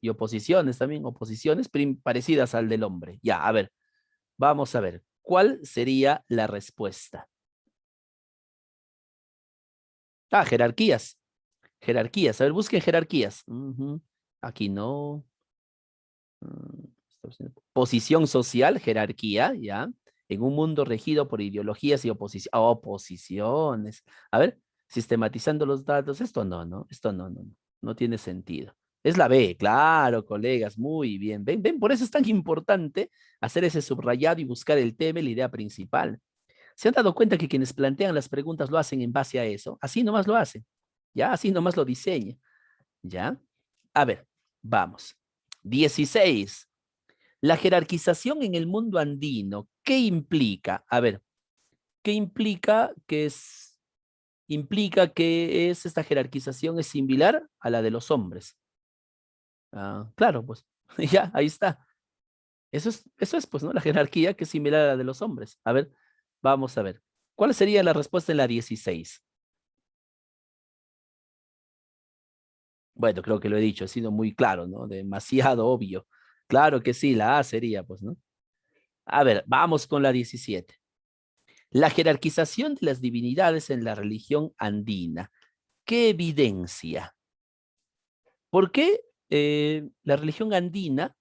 Speaker 2: también, oposiciones parecidas al del hombre. Ya, a ver, vamos a ver. ¿Cuál sería la respuesta? Jerarquías. Jerarquías. A ver, busquen jerarquías. Aquí no. Posición social, jerarquía, ¿ya? En un mundo regido por ideologías y oposiciones. A ver, sistematizando los datos. Esto no, ¿no? Esto no, no, no. No tiene sentido. Es la B, claro, colegas, muy bien. Ven, ven, por eso es tan importante hacer ese subrayado y buscar el tema y la idea principal. ¿Se han dado cuenta que quienes plantean las preguntas lo hacen en base a eso? Así nomás lo hacen, ¿ya? Así nomás lo diseña, ¿ya? A ver, vamos. 16. La jerarquización en el mundo andino, ¿qué implica? A ver, ¿qué implica que es? Implica que esta jerarquización es similar a la de los hombres. Claro, pues, ya, ahí está. Eso es, pues, ¿no? La jerarquía que es similar a la de los hombres. A ver, vamos a ver. ¿Cuál sería la respuesta en la 16? Bueno, creo que lo he dicho, ha sido muy claro, ¿no? Demasiado obvio. Claro que sí, la A sería, pues, ¿no? A ver, vamos con la 17. La jerarquización de las divinidades en la religión andina. ¿Qué evidencia? ¿Por qué la religión andina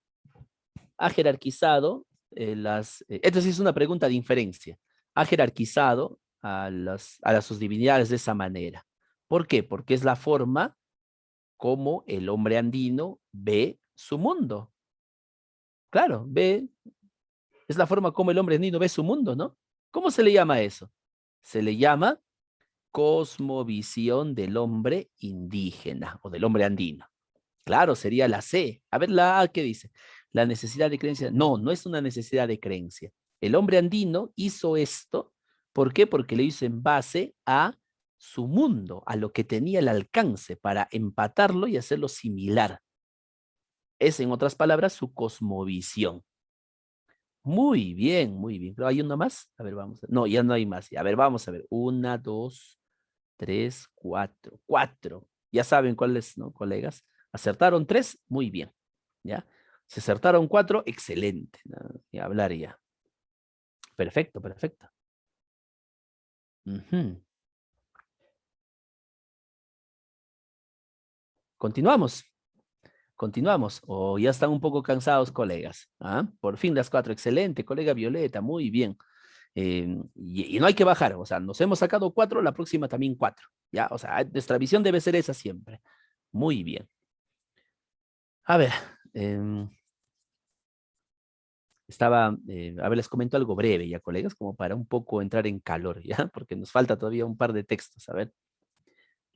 Speaker 2: ha jerarquizado esto sí es una pregunta de inferencia. Ha jerarquizado a sus divinidades de esa manera. ¿Por qué? Porque es la forma como el hombre andino ve su mundo. Claro, es la forma como el hombre andino ve su mundo, ¿no? ¿Cómo se le llama eso? Se le llama cosmovisión del hombre indígena o del hombre andino. Claro, sería la C. A ver, la A, ¿qué dice? La necesidad de creencia. No, no es una necesidad de creencia. El hombre andino hizo esto. ¿Por qué? Porque lo hizo en base a su mundo, a lo que tenía el alcance para empatarlo y hacerlo similar. Es, en otras palabras, su cosmovisión. Muy bien, muy bien. ¿Pero hay una más? A ver, vamos. No, ya no hay más. A ver, vamos a ver. Una, dos, tres, cuatro. Cuatro. Ya saben cuáles, ¿no, colegas? Acertaron tres, muy bien. ¿Ya? Se acertaron 4, excelente, ¿no? Y hablar ya. Perfecto, perfecto. Ujú. Continuamos. Continuamos. O ya están un poco cansados, colegas. ¿Ah? Por fin las 4. Excelente, colega Violeta. Muy bien. Y no hay que bajar. O sea, nos hemos sacado 4, la próxima también 4. ¿Ya? O sea, nuestra visión debe ser esa siempre. Muy bien. A ver. A ver, les comento algo breve ya, colegas, como para un poco entrar en calor, ¿ya? Porque nos falta todavía un par de textos. A ver,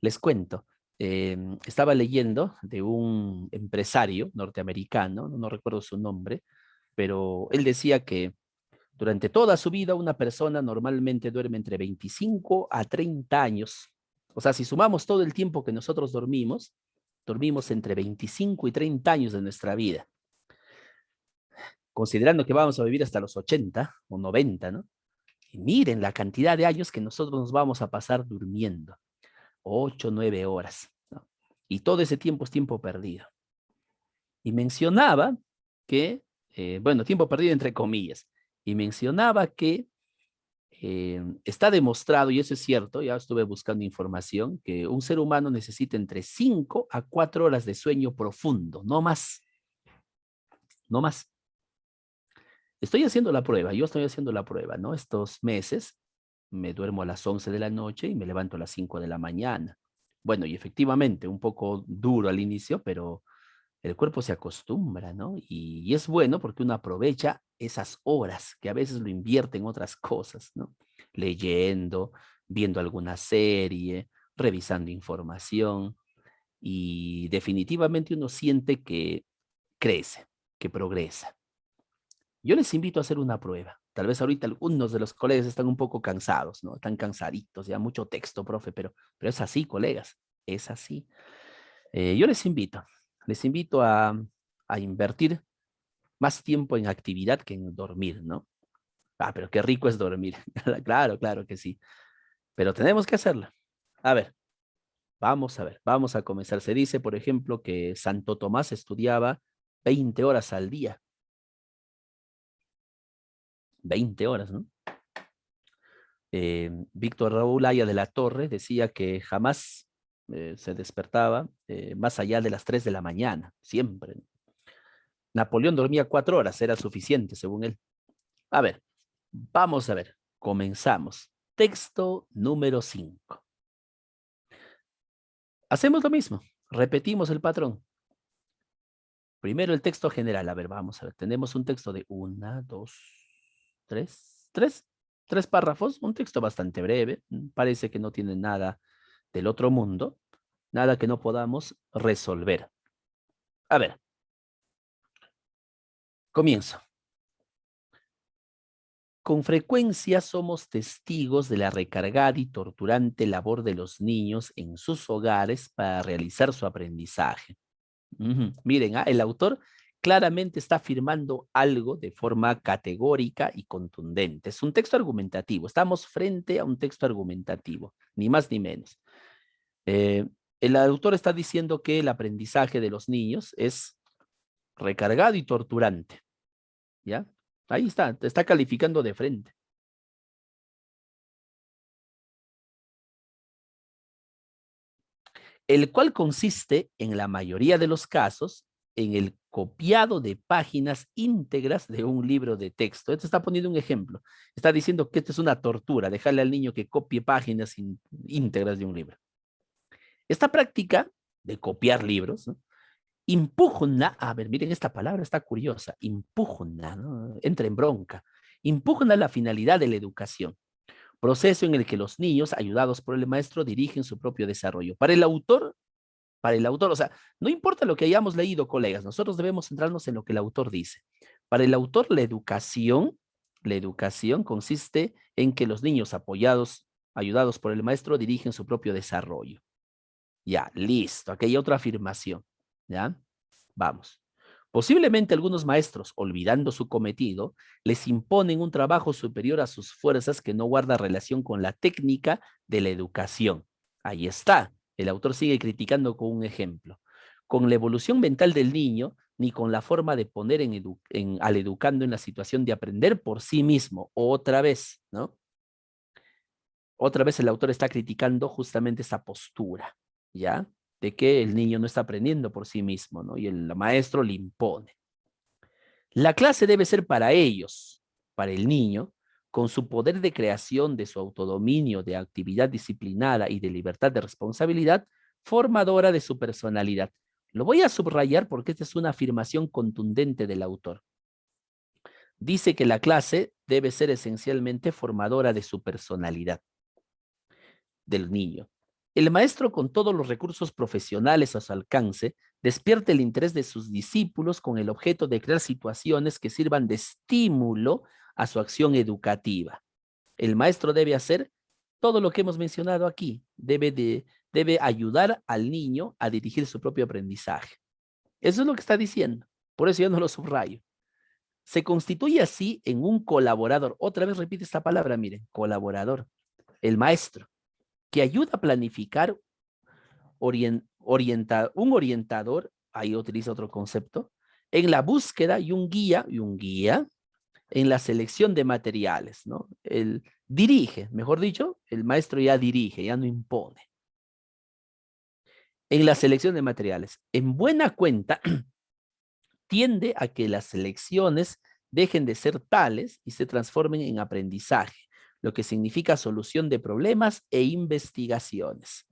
Speaker 2: les cuento. Estaba leyendo de un empresario norteamericano, no recuerdo su nombre, pero él decía que durante toda su vida una persona normalmente duerme entre 25 a 30 años. O sea, si sumamos todo el tiempo que nosotros dormimos entre 25 y 30 años de nuestra vida. Considerando que vamos a vivir hasta los 80 o 90, ¿no? Y miren la cantidad de años que nosotros nos vamos a pasar durmiendo. 8, 9 horas, ¿no? Y todo ese tiempo es tiempo perdido. Y mencionaba que, bueno, tiempo perdido entre comillas, y mencionaba que está demostrado, y eso es cierto, ya estuve buscando información, que un ser humano necesita entre 5 a 4 horas de sueño profundo, no más, no más. Estoy haciendo la prueba, yo estoy haciendo la prueba, ¿no? Estos meses me duermo a las 11 de la noche y me levanto a las 5 de la mañana. Bueno, y efectivamente, un poco duro al inicio, pero el cuerpo se acostumbra, ¿no? Y es bueno porque uno aprovecha esas horas que a veces lo invierte en otras cosas, ¿no? Leyendo, viendo alguna serie, revisando información y definitivamente uno siente que crece, que progresa. Yo les invito a hacer una prueba. Tal vez ahorita algunos de los colegas están un poco cansados, ¿no? Están cansaditos, ya mucho texto, profe, pero es así, colegas, es así. Yo les invito a invertir más tiempo en actividad que en dormir, ¿no? Ah, pero qué rico es dormir. Claro, claro que sí. Pero tenemos que hacerlo. A ver, vamos a ver, vamos a comenzar. Se dice, por ejemplo, que Santo Tomás estudiaba 20 horas al día. 20 horas, ¿no? Víctor Raúl Aya de la Torre decía que jamás se despertaba más allá de las 3 de la mañana, siempre. Napoleón dormía 4 horas, era suficiente, según él. A ver, vamos a ver, comenzamos. Texto número 5. Hacemos lo mismo, repetimos el patrón. Primero el texto general, a ver, vamos a ver, tenemos un texto de 1, 2, 3 párrafos, un texto bastante breve, parece que no tiene nada del otro mundo, nada que no podamos resolver. A ver, comienzo. Con frecuencia somos testigos de la recargada y torturante labor de los niños en sus hogares para realizar su aprendizaje. Miren, el autor claramente está afirmando algo de forma categórica y contundente. Es un texto argumentativo. Estamos frente a un texto argumentativo, ni más ni menos. Eh, el autor está diciendo que el aprendizaje de los niños es recargado y torturante. ¿Ya? Ahí está, te está calificando de frente. El cual consiste, en la mayoría de los casos, en el copiado de páginas íntegras de un libro de texto. Esto está poniendo un ejemplo. Está diciendo que esto es una tortura, dejarle al niño que copie páginas íntegras de un libro. Esta práctica de copiar libros, ¿no? Impugna, a ver, miren, esta palabra está curiosa, impugna, ¿no? Entra en bronca, impugna la finalidad de la educación, proceso en el que los niños, ayudados por el maestro, dirigen su propio desarrollo. Para el autor, o sea, no importa lo que hayamos leído, colegas, nosotros debemos centrarnos en lo que el autor dice. Para el autor, la educación consiste en que los niños ayudados por el maestro, dirigen su propio desarrollo. Ya, listo, aquí hay otra afirmación, ¿ya? Vamos. Posiblemente algunos maestros, olvidando su cometido, les imponen un trabajo superior a sus fuerzas que no guarda relación con la técnica de la educación. Ahí está. El autor sigue criticando con un ejemplo. Con la evolución mental del niño, ni con la forma de poner al educando en la situación de aprender por sí mismo. Otra vez, ¿no? Otra vez el autor está criticando justamente esa postura, ¿ya? De que el niño no está aprendiendo por sí mismo, ¿no? Y el maestro le impone. La clase debe ser para ellos, para el niño, con su poder de creación, de su autodominio, de actividad disciplinada y de libertad de responsabilidad, formadora de su personalidad. Lo voy a subrayar porque esta es una afirmación contundente del autor. Dice que la clase debe ser esencialmente formadora de su personalidad del niño. El maestro, con todos los recursos profesionales a su alcance, despierta el interés de sus discípulos con el objeto de crear situaciones que sirvan de estímulo a su acción educativa. El maestro debe hacer todo lo que hemos mencionado aquí. Debe ayudar al niño a dirigir su propio aprendizaje. Eso es lo que está diciendo. Por eso yo no lo subrayo. Se constituye así en un colaborador. Otra vez repite esta palabra, miren, colaborador. El maestro, que ayuda a planificar, un orientador, ahí utiliza otro concepto, en la búsqueda y un guía en la selección de materiales, ¿no? El dirige, mejor dicho, el maestro ya dirige, ya no impone. En la selección de materiales, en buena cuenta, tiende a que las selecciones dejen de ser tales y se transformen en aprendizaje, lo que significa solución de problemas e investigaciones.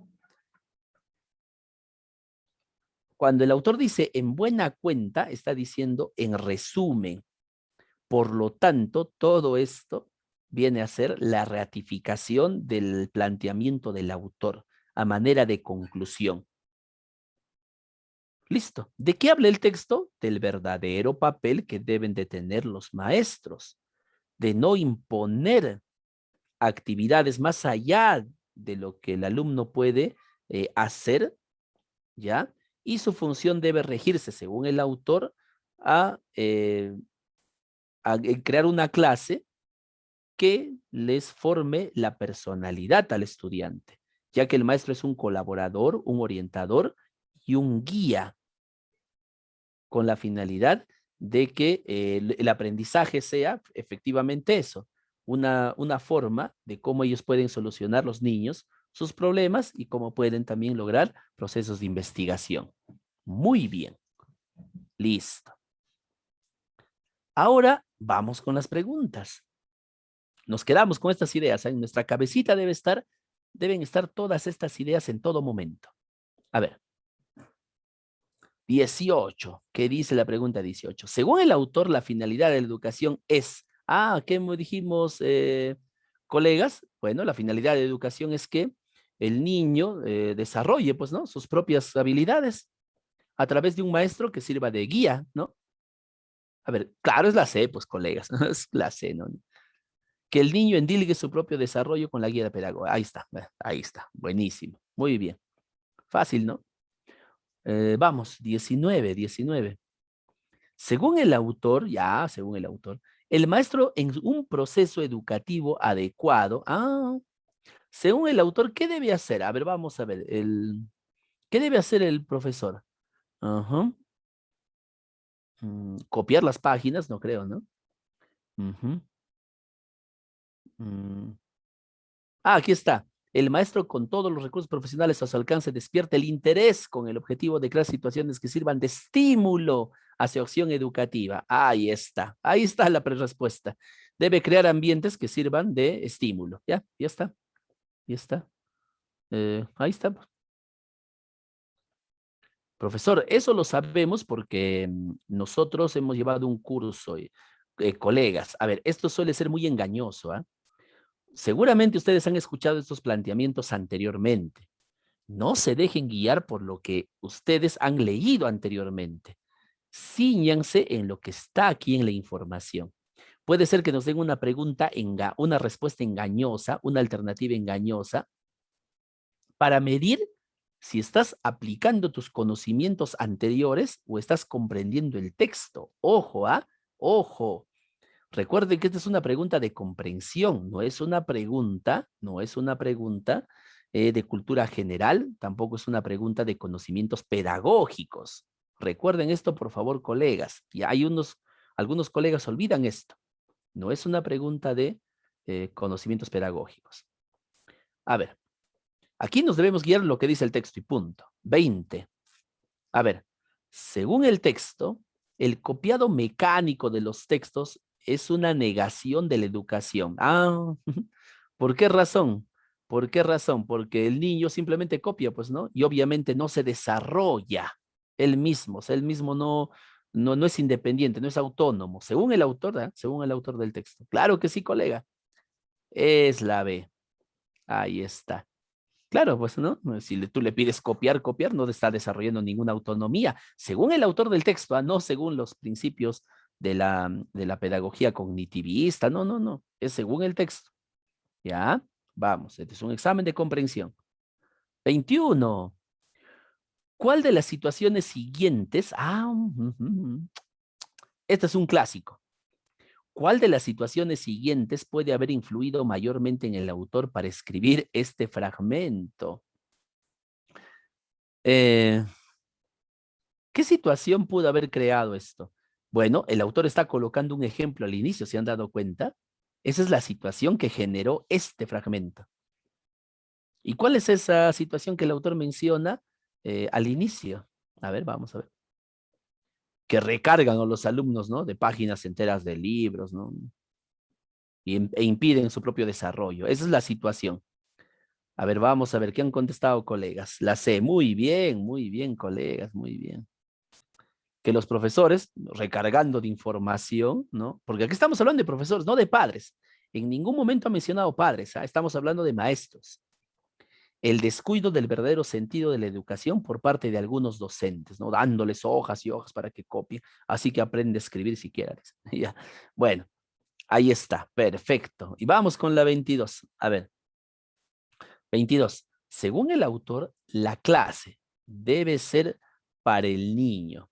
Speaker 2: Cuando el autor dice en buena cuenta, está diciendo en resumen. Por lo tanto, todo esto viene a ser la ratificación del planteamiento del autor a manera de conclusión. Listo. ¿De qué habla el texto? Del verdadero papel que deben de tener los maestros, de no imponer actividades más allá de lo que el alumno puede hacer, ¿ya? Y su función debe regirse, según el autor, a crear una clase que les forme la personalidad al estudiante, ya que el maestro es un colaborador, un orientador y un guía con la finalidad de que el aprendizaje sea efectivamente eso, una forma de cómo ellos pueden solucionar los niños sus problemas y cómo pueden también lograr procesos de investigación. Muy bien, listo. Ahora vamos con las preguntas. Nos quedamos con estas ideas. En nuestra cabecita deben estar todas estas ideas en todo momento. A ver. 18. ¿Qué dice la pregunta 18? Según el autor, la finalidad de la educación es... ¿qué dijimos, colegas? Bueno, la finalidad de la educación es que el niño desarrolle, pues, ¿no? Sus propias habilidades a través de un maestro que sirva de guía, ¿no? A ver, claro, es la C, pues, colegas. Es la C, ¿no? Que el niño endilgue su propio desarrollo con la guía de pedagogo. Ahí está, buenísimo, muy bien. Fácil, ¿no? Vamos, 19. Según el autor, el maestro en un proceso educativo adecuado, según el autor, ¿qué debe hacer? A ver, vamos a ver, ¿qué debe hacer el profesor? Ajá. Copiar las páginas, no creo, ¿no? Ujú. Mm. Aquí está. El maestro, con todos los recursos profesionales a su alcance, despierta el interés con el objetivo de crear situaciones que sirvan de estímulo hacia acción educativa. Ahí está la respuesta. Debe crear ambientes que sirvan de estímulo. Ya está, ya está. Ahí está. Profesor, eso lo sabemos porque nosotros hemos llevado un curso, colegas. A ver, esto suele ser muy engañoso, ¿ah? Seguramente ustedes han escuchado estos planteamientos anteriormente. No se dejen guiar por lo que ustedes han leído anteriormente. Cíñanse en lo que está aquí en la información. Puede ser que nos den una respuesta engañosa, una alternativa engañosa, para medir si estás aplicando tus conocimientos anteriores o estás comprendiendo el texto. Ojo, ojo. Recuerden que esta es una pregunta de comprensión, no es una pregunta de cultura general, tampoco es una pregunta de conocimientos pedagógicos. Recuerden esto, por favor, colegas. Y hay algunos colegas olvidan esto. No es una pregunta de conocimientos pedagógicos. A ver, aquí nos debemos guiar lo que dice el texto y punto. 20. A ver, según el texto, el copiado mecánico de los textos es una negación de la educación. Ah, ¿por qué razón? ¿Por qué razón? Porque el niño simplemente copia, pues, ¿no? Y obviamente no se desarrolla él mismo. O sea, él mismo no es independiente, no es autónomo, según el autor, ¿eh? Según el autor del texto. Claro que sí, colega. Es la B. Ahí está. Claro, pues no, si tú le pides copiar, no está desarrollando ninguna autonomía, según el autor del texto, no según los principios de la pedagogía cognitivista, no, es según el texto. ¿Ya? Vamos, este es un examen de comprensión. 21. ¿Cuál de las situaciones siguientes? Este es un clásico. ¿Cuál de las situaciones siguientes puede haber influido mayormente en el autor para escribir este fragmento? ¿Qué situación pudo haber creado esto? Bueno, el autor está colocando un ejemplo al inicio, ¿se han dado cuenta? Esa es la situación que generó este fragmento. ¿Y cuál es esa situación que el autor menciona al inicio? A ver, vamos a ver. Que recargan a los alumnos, ¿no? De páginas enteras de libros, ¿no? E impiden su propio desarrollo. Esa es la situación. A ver, vamos a ver qué han contestado, colegas. La C, muy bien, colegas, muy bien. Que los profesores, recargando de información, ¿no? Porque aquí estamos hablando de profesores, no de padres. En ningún momento ha mencionado padres, ¿ah? Estamos hablando de maestros. El descuido del verdadero sentido de la educación por parte de algunos docentes, ¿no? Dándoles hojas y hojas para que copien, así que aprende a escribir si quieres. Ya. Bueno, ahí está, perfecto. Y vamos con la 22. A ver, 22. Según el autor, la clase debe ser para el niño.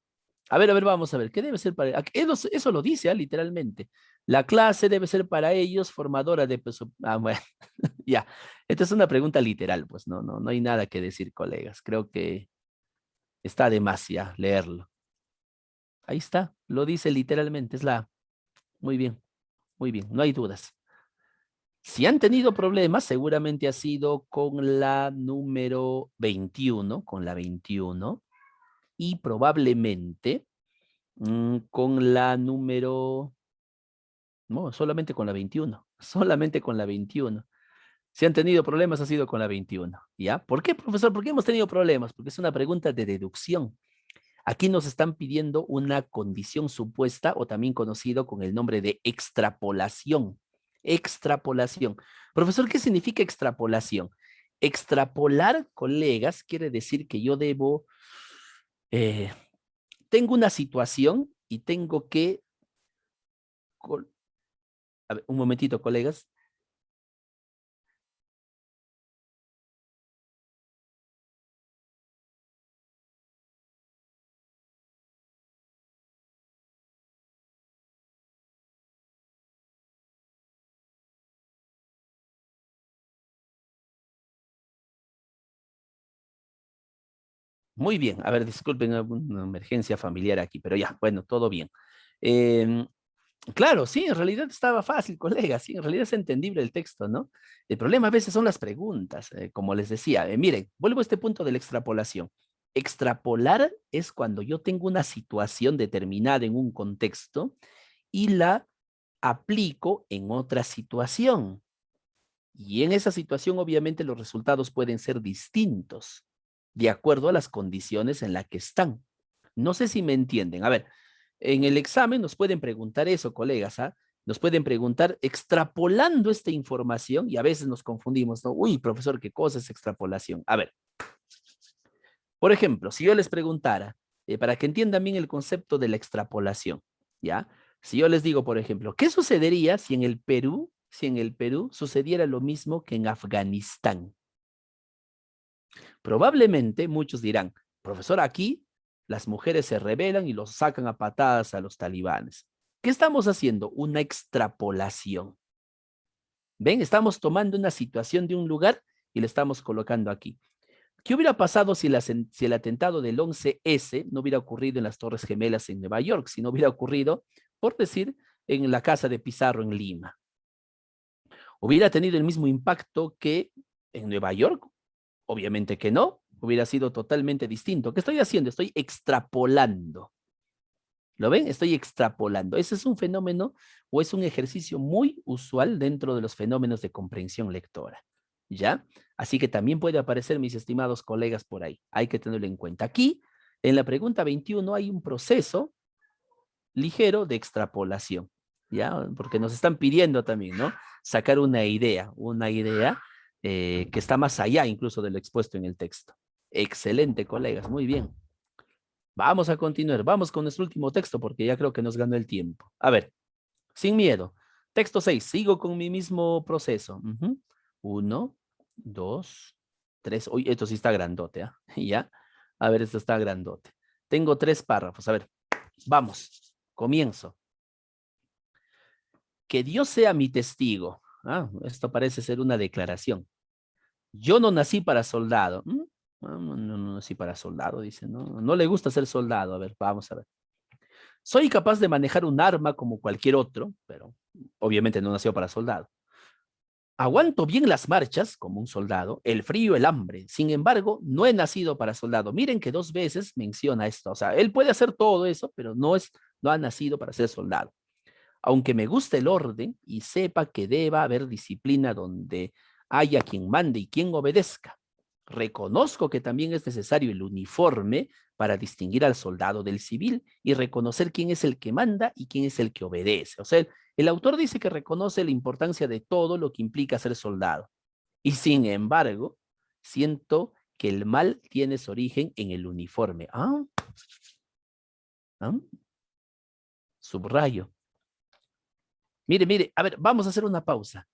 Speaker 2: A ver, vamos a ver, ¿qué debe ser para eso lo dice, literalmente. La clase debe ser para ellos formadora de... bueno, ya. Esta es una pregunta literal, pues no hay nada que decir, colegas. Creo que está de más ya leerlo. Ahí está, lo dice literalmente, es la A. Muy bien, no hay dudas. Si han tenido problemas, seguramente ha sido con la número 21, con la 21, y probablemente con la número... No, solamente con la 21. Solamente con la 21. Si han tenido problemas, ha sido con la 21. ¿Ya? ¿Por qué, profesor? ¿Por qué hemos tenido problemas? Porque es una pregunta de deducción. Aquí nos están pidiendo una condición supuesta o también conocido con el nombre de extrapolación. Extrapolación. Profesor, ¿qué significa extrapolación? Extrapolar, colegas, quiere decir que yo eh, tengo una situación y tengo que... A ver, un momentito, colegas. Muy bien, a ver, disculpen una emergencia familiar aquí, pero ya, bueno, todo bien. Em, claro, sí, en realidad estaba fácil, colega, sí, en realidad es entendible el texto, ¿no? El problema a veces son las preguntas, como les decía. Miren, vuelvo a este punto de la extrapolación. Extrapolar es cuando yo tengo una situación determinada en un contexto y la aplico en otra situación. Y en esa situación, obviamente, los resultados pueden ser distintos de acuerdo a las condiciones en las que están. No sé si me entienden. A ver, en el examen nos pueden preguntar eso, colegas, ¿ah? Nos pueden preguntar extrapolando esta información y a veces nos confundimos, ¿no? Uy, profesor, ¿qué cosa es extrapolación? A ver, por ejemplo, si yo les preguntara, para que entiendan bien el concepto de la extrapolación, ¿ya? Si yo les digo, por ejemplo, ¿qué sucedería si en el Perú sucediera lo mismo que en Afganistán? Probablemente muchos dirán, profesor, aquí las mujeres se rebelan y los sacan a patadas a los talibanes. ¿Qué estamos haciendo? Una extrapolación. ¿Ven? Estamos tomando una situación de un lugar y la estamos colocando aquí. ¿Qué hubiera pasado si si el atentado del 11S no hubiera ocurrido en las Torres Gemelas en Nueva York, si no hubiera ocurrido, por decir, en la casa de Pizarro en Lima? ¿Hubiera tenido el mismo impacto que en Nueva York? Obviamente que no, hubiera sido totalmente distinto. ¿Qué estoy haciendo? Estoy extrapolando. ¿Lo ven? Estoy extrapolando. Ese es un fenómeno o es un ejercicio muy usual dentro de los fenómenos de comprensión lectora. ¿Ya? Así que también puede aparecer, mis estimados colegas, por ahí. Hay que tenerlo en cuenta. Aquí, en la pregunta 21, hay un proceso ligero de extrapolación. ¿Ya? Porque nos están pidiendo también, ¿no? Sacar una idea que está más allá incluso de lo expuesto en el texto. Excelente, colegas, muy bien. Vamos a continuar, vamos con nuestro último texto porque ya creo que nos ganó el tiempo. A ver, sin miedo. Texto 6, sigo con mi mismo proceso. 1, 2, 3. Uy, esto sí está grandote, ¿ah? Ya. A ver, esto está grandote. Tengo 3 párrafos. A ver, vamos, comienzo. Que Dios sea mi testigo. Ah, esto parece ser una declaración. Yo no nací para soldado. No nací para soldado, dice. No le gusta ser soldado. A ver, vamos a ver. Soy capaz de manejar un arma como cualquier otro, pero obviamente no nació para soldado. Aguanto bien las marchas como un soldado, el frío, el hambre. Sin embargo, no he nacido para soldado. Miren que 2 veces menciona esto. O sea, él puede hacer todo eso, pero no ha nacido para ser soldado. Aunque me guste el orden y sepa que deba haber disciplina donde haya quien mande y quien obedezca. Reconozco que también es necesario el uniforme para distinguir al soldado del civil y reconocer quién es el que manda y quién es el que obedece. O sea, el autor dice que reconoce la importancia de todo lo que implica ser soldado. Y sin embargo, siento que el mal tiene su origen en el uniforme. ¿Ah? Subrayo. Mire, a ver, vamos a hacer una pausa.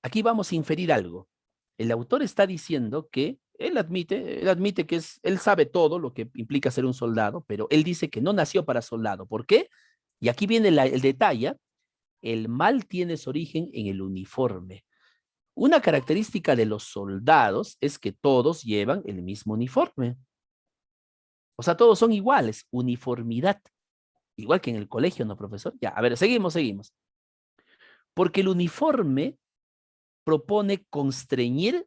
Speaker 2: Aquí vamos a inferir algo. El autor está diciendo que él admite que él sabe todo lo que implica ser un soldado, pero él dice que no nació para soldado. ¿Por qué? Y aquí viene el detalle. El mal tiene su origen en el uniforme. Una característica de los soldados es que todos llevan el mismo uniforme. O sea, todos son iguales, uniformidad. Igual que en el colegio, ¿no, profesor? Ya, a ver, seguimos. Porque el uniforme propone constreñir,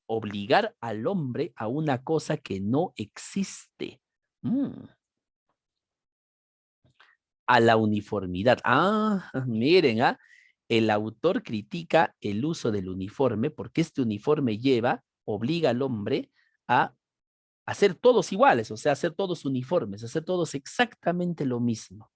Speaker 2: obligar al hombre a una cosa que no existe. A la uniformidad. Miren, el autor critica el uso del uniforme porque este uniforme obliga al hombre a hacer todos iguales, o sea, hacer todos uniformes, hacer todos exactamente lo mismo.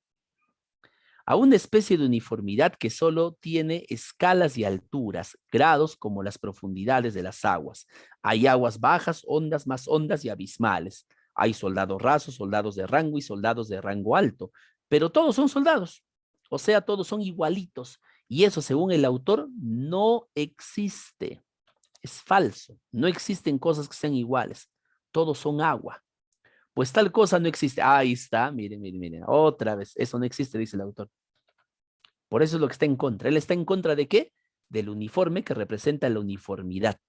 Speaker 2: A una especie de uniformidad que solo tiene escalas y alturas, grados como las profundidades de las aguas. Hay aguas bajas, ondas, más ondas y abismales. Hay soldados rasos, soldados de rango y soldados de rango alto, pero todos son soldados, o sea, todos son igualitos. Y eso, según el autor, no existe. Es falso. No existen cosas que sean iguales. Todos son agua. Pues tal cosa no existe. Ahí está, miren, otra vez. Eso no existe, dice el autor. Por eso es lo que está en contra. Él está en contra de qué? Del uniforme que representa la uniformidad.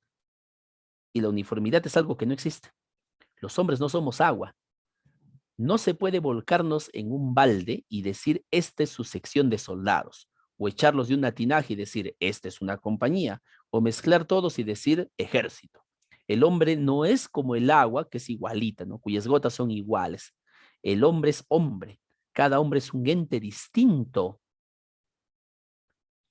Speaker 2: Y la uniformidad es algo que no existe. Los hombres no somos agua. No se puede volcarnos en un balde y decir, esta es su sección de soldados, o echarlos de una tinaja y decir, esta es una compañía, o mezclar todos y decir, ejército. El hombre no es como el agua, que es igualita, ¿no? Cuyas gotas son iguales. El hombre es hombre. Cada hombre es un ente distinto,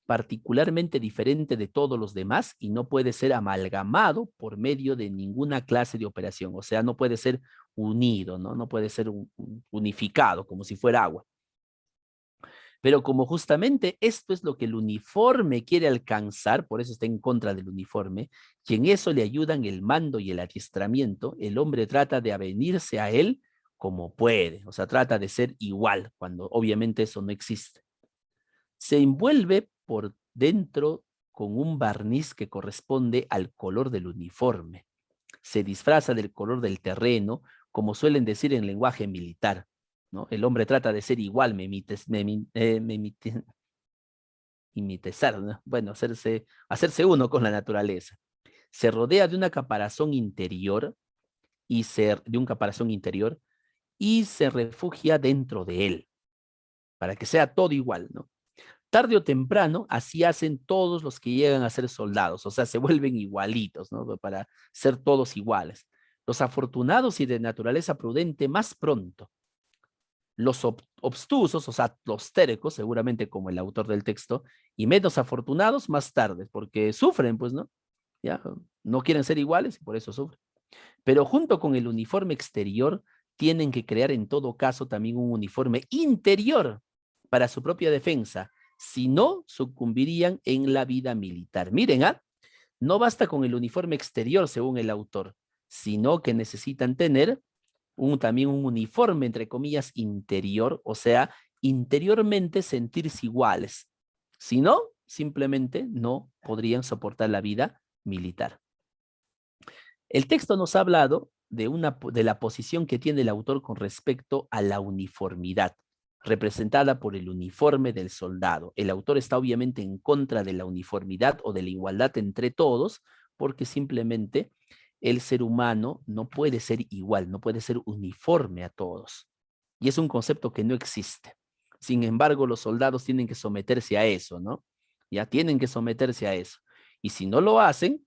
Speaker 2: particularmente diferente de todos los demás y no puede ser amalgamado por medio de ninguna clase de operación. O sea, no puede ser unido, ¿no? No puede ser unificado como si fuera agua. Pero como justamente esto es lo que el uniforme quiere alcanzar, por eso está en contra del uniforme, y en eso le ayudan el mando y el adiestramiento, el hombre trata de avenirse a él como puede, o sea, trata de ser igual, cuando obviamente eso no existe. Se envuelve por dentro con un barniz que corresponde al color del uniforme. Se disfraza del color del terreno, como suelen decir en lenguaje militar, ¿no? El hombre trata de ser igual, ¿no? Bueno, hacerse uno con la naturaleza. se rodea de una caparazón interior de un caparazón interior y se refugia dentro de él, para que sea todo igual, ¿no? Tarde o temprano, así hacen todos los que llegan a ser soldados, o sea, se vuelven igualitos, ¿no? Para ser todos iguales. Los afortunados y de naturaleza prudente más pronto. Los obstusos, o sea, los tercos, seguramente como el autor del texto, y menos afortunados más tarde, porque sufren, pues, ¿no? Ya, no quieren ser iguales y por eso sufren. Pero junto con el uniforme exterior, tienen que crear en todo caso también un uniforme interior para su propia defensa. Si no, sucumbirían en la vida militar. Miren, ¿ah? No basta con el uniforme exterior, según el autor, sino que necesitan tener también un uniforme, entre comillas, interior, o sea, interiormente sentirse iguales. Si no, simplemente no podrían soportar la vida militar. El texto nos ha hablado de la posición que tiene el autor con respecto a la uniformidad, representada por el uniforme del soldado. El autor está obviamente en contra de la uniformidad o de la igualdad entre todos, porque simplemente el ser humano no puede ser igual, no puede ser uniforme a todos. Y es un concepto que no existe. Sin embargo, los soldados tienen que someterse a eso, ¿no? Ya tienen que someterse a eso. Y si no lo hacen,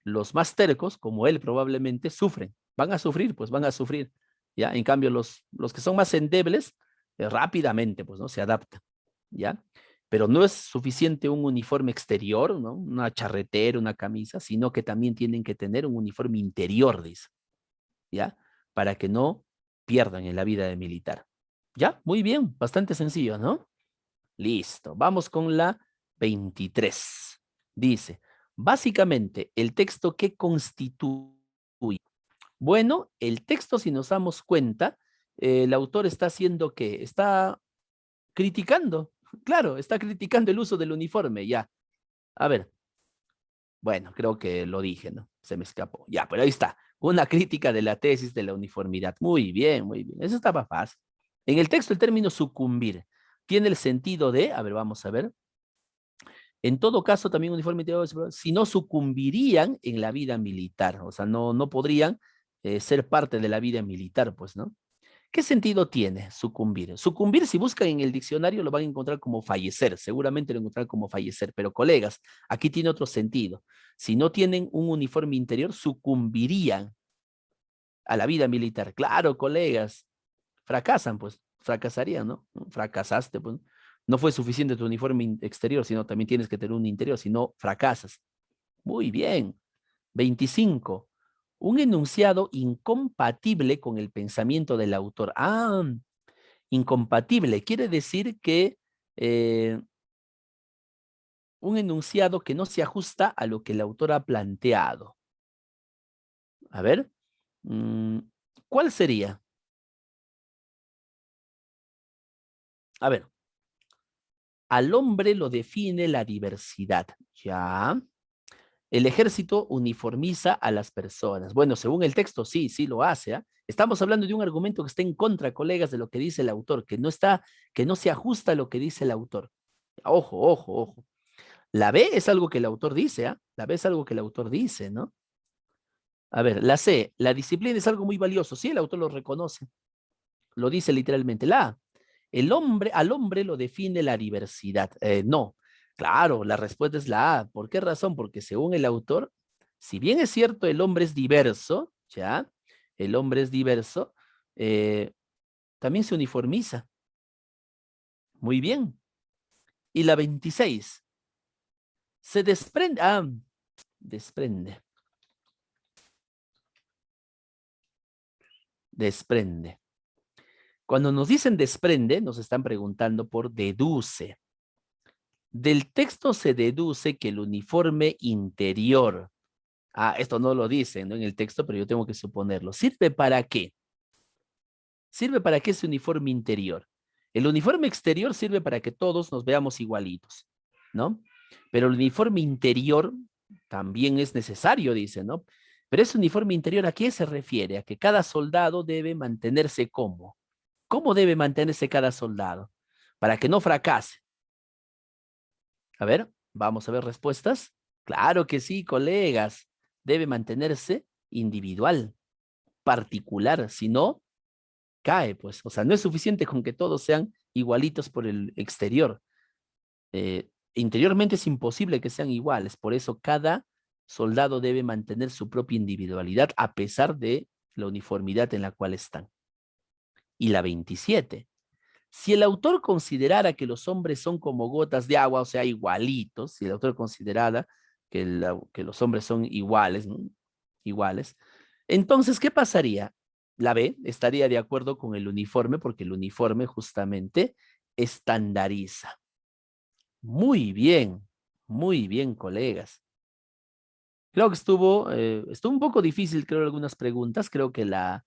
Speaker 2: los más tercos, como él probablemente, sufren. Van a sufrir, pues van a sufrir. ¿Ya? En cambio, los que son más endebles, rápidamente, pues, ¿no? Se adaptan. ¿Ya? Pero no es suficiente un uniforme exterior, ¿no? Una charretera, una camisa, sino que también tienen que tener un uniforme interior, dice. ¿Ya? Para que no pierdan en la vida de militar. ¿Ya? Muy bien, bastante sencillo, ¿no? Listo, vamos con la 23. Dice, básicamente, el texto que constituye. Bueno, el texto, si nos damos cuenta, el autor está haciendo que está criticando, claro, está criticando el uso del uniforme, ya. A ver, bueno, creo que lo dije, ¿no? Se me escapó. Ya, pero ahí está. Una crítica de la tesis de la uniformidad. Muy bien, muy bien. Eso estaba fácil. En el texto, el término sucumbir tiene el sentido de, a ver, vamos a ver. En todo caso, también uniforme, si no sucumbirían en la vida militar, o sea, no podrían ser parte de la vida militar, pues, ¿no? ¿Qué sentido tiene sucumbir? Sucumbir, si buscan en el diccionario, lo van a encontrar como fallecer, seguramente lo encontrarán como fallecer, pero colegas, aquí tiene otro sentido. Si no tienen un uniforme interior, sucumbirían a la vida militar. Claro, colegas, fracasan, pues, fracasarían, ¿no? Fracasaste, pues. No fue suficiente tu uniforme exterior, sino también tienes que tener un interior, si no, fracasas. Muy bien. 25. Un enunciado incompatible con el pensamiento del autor. Ah, incompatible. Quiere decir que un enunciado que no se ajusta a lo que el autor ha planteado. A ver, ¿cuál sería? A ver, al hombre lo define la diversidad. Ya. El ejército uniformiza a las personas. Bueno, según el texto, sí, sí lo hace. ¿Eh? Estamos hablando de un argumento que está en contra, colegas, de lo que dice el autor, que no se ajusta a lo que dice el autor. Ojo, ojo, ojo. La B es algo que el autor dice, ¿ah? La B es algo que el autor dice, ¿no? A ver, la C, la disciplina es algo muy valioso. Sí, el autor lo reconoce. Lo dice literalmente. La A, al hombre lo define la diversidad. No, claro, la respuesta es la A. ¿Por qué razón? Porque según el autor, si bien es cierto, el hombre es diverso, ¿ya? El hombre es diverso, también se uniformiza. Muy bien. Y la 26, se desprende. Ah, desprende. Desprende. Cuando nos dicen desprende, nos están preguntando por deduce. Del texto se deduce que el uniforme interior, esto no lo dice, ¿no? En el texto, pero yo tengo que suponerlo. ¿Sirve para qué? ¿Sirve para qué ese uniforme interior? El uniforme exterior sirve para que todos nos veamos igualitos, ¿no? Pero el uniforme interior también es necesario, dice, ¿no? Pero ese uniforme interior, ¿a qué se refiere? A que cada soldado debe mantenerse como. ¿Cómo debe mantenerse cada soldado? Para que no fracase. A ver, vamos a ver respuestas. Claro que sí, colegas. debe mantenerse individual, particular, si no, cae, pues. O sea, no es suficiente con que todos sean igualitos por el exterior. Interiormente es imposible que sean iguales, por eso cada soldado debe mantener su propia individualidad a pesar de la uniformidad en la cual están. Y la 27. Si el autor considerara que los hombres son como gotas de agua, o sea, igualitos, si el autor considerara que los hombres son iguales, ¿no? Iguales, entonces, ¿qué pasaría? La B estaría de acuerdo con el uniforme, porque el uniforme justamente estandariza. Muy bien, colegas. Creo que estuvo un poco difícil, creo, algunas preguntas. Creo que la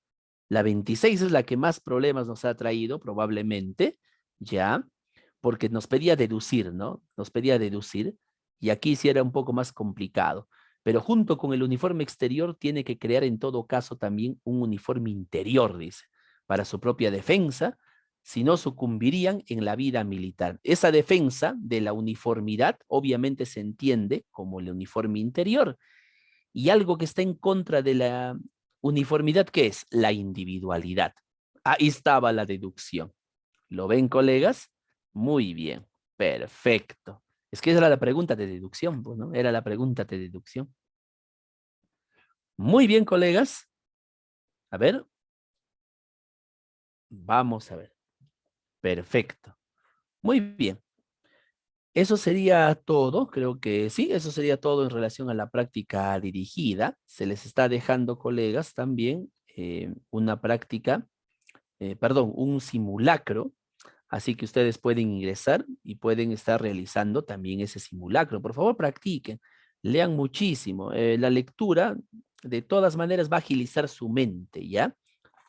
Speaker 2: 26 es la que más problemas nos ha traído, probablemente, ya, porque nos pedía deducir, ¿no? Nos pedía deducir, y aquí sí era un poco más complicado. Pero junto con el uniforme exterior tiene que crear en todo caso también un uniforme interior, dice, para su propia defensa, si no sucumbirían en la vida militar. Esa defensa de la uniformidad obviamente se entiende como el uniforme interior, y algo que está en contra de la uniformidad, ¿qué es? La individualidad. Ahí estaba la deducción. ¿Lo ven, colegas? Muy bien, perfecto. Es que esa era la pregunta de deducción, pues, ¿no? Era la pregunta de deducción. Muy bien, colegas. A ver. Vamos a ver. Perfecto. Muy bien. Eso sería todo, creo que sí, eso sería todo en relación a la práctica dirigida. Se les está dejando, colegas, también una práctica, perdón, un simulacro, así que ustedes pueden ingresar y pueden estar realizando también ese simulacro. Por favor, practiquen, lean muchísimo. La lectura, de todas maneras, va a agilizar su mente, ¿ya?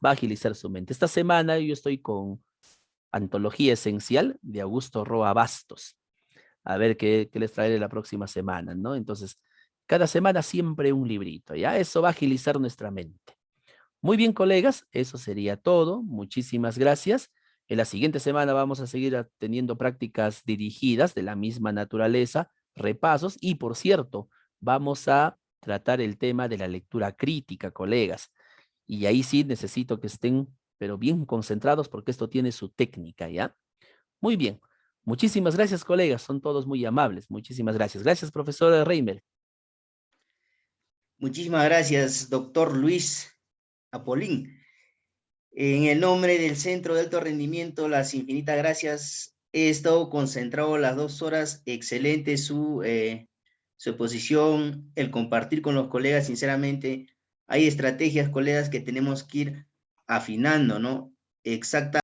Speaker 2: Va a agilizar su mente. Esta semana yo estoy con Antología Esencial de Augusto Roa Bastos. A ver qué les traeré la próxima semana, ¿no? Entonces, cada semana siempre un librito, ¿ya? Eso va a agilizar nuestra mente. Muy bien, colegas, eso sería todo. Muchísimas gracias. En la siguiente semana vamos a seguir teniendo prácticas dirigidas de la misma naturaleza, repasos y, por cierto, vamos a tratar el tema de la lectura crítica, colegas. Y ahí sí necesito que estén, pero bien concentrados porque esto tiene su técnica, ¿ya? Muy bien. Muchísimas gracias, colegas. Son todos muy amables. Muchísimas gracias. Gracias, profesora Reimer.
Speaker 1: Muchísimas gracias, doctor Luis Apolín. En el nombre del Centro de Alto Rendimiento, las infinitas gracias. He estado concentrado las 2 horas. Excelente su exposición, el compartir con los colegas. Sinceramente, hay estrategias, colegas, que tenemos que ir afinando, ¿no? Exactamente.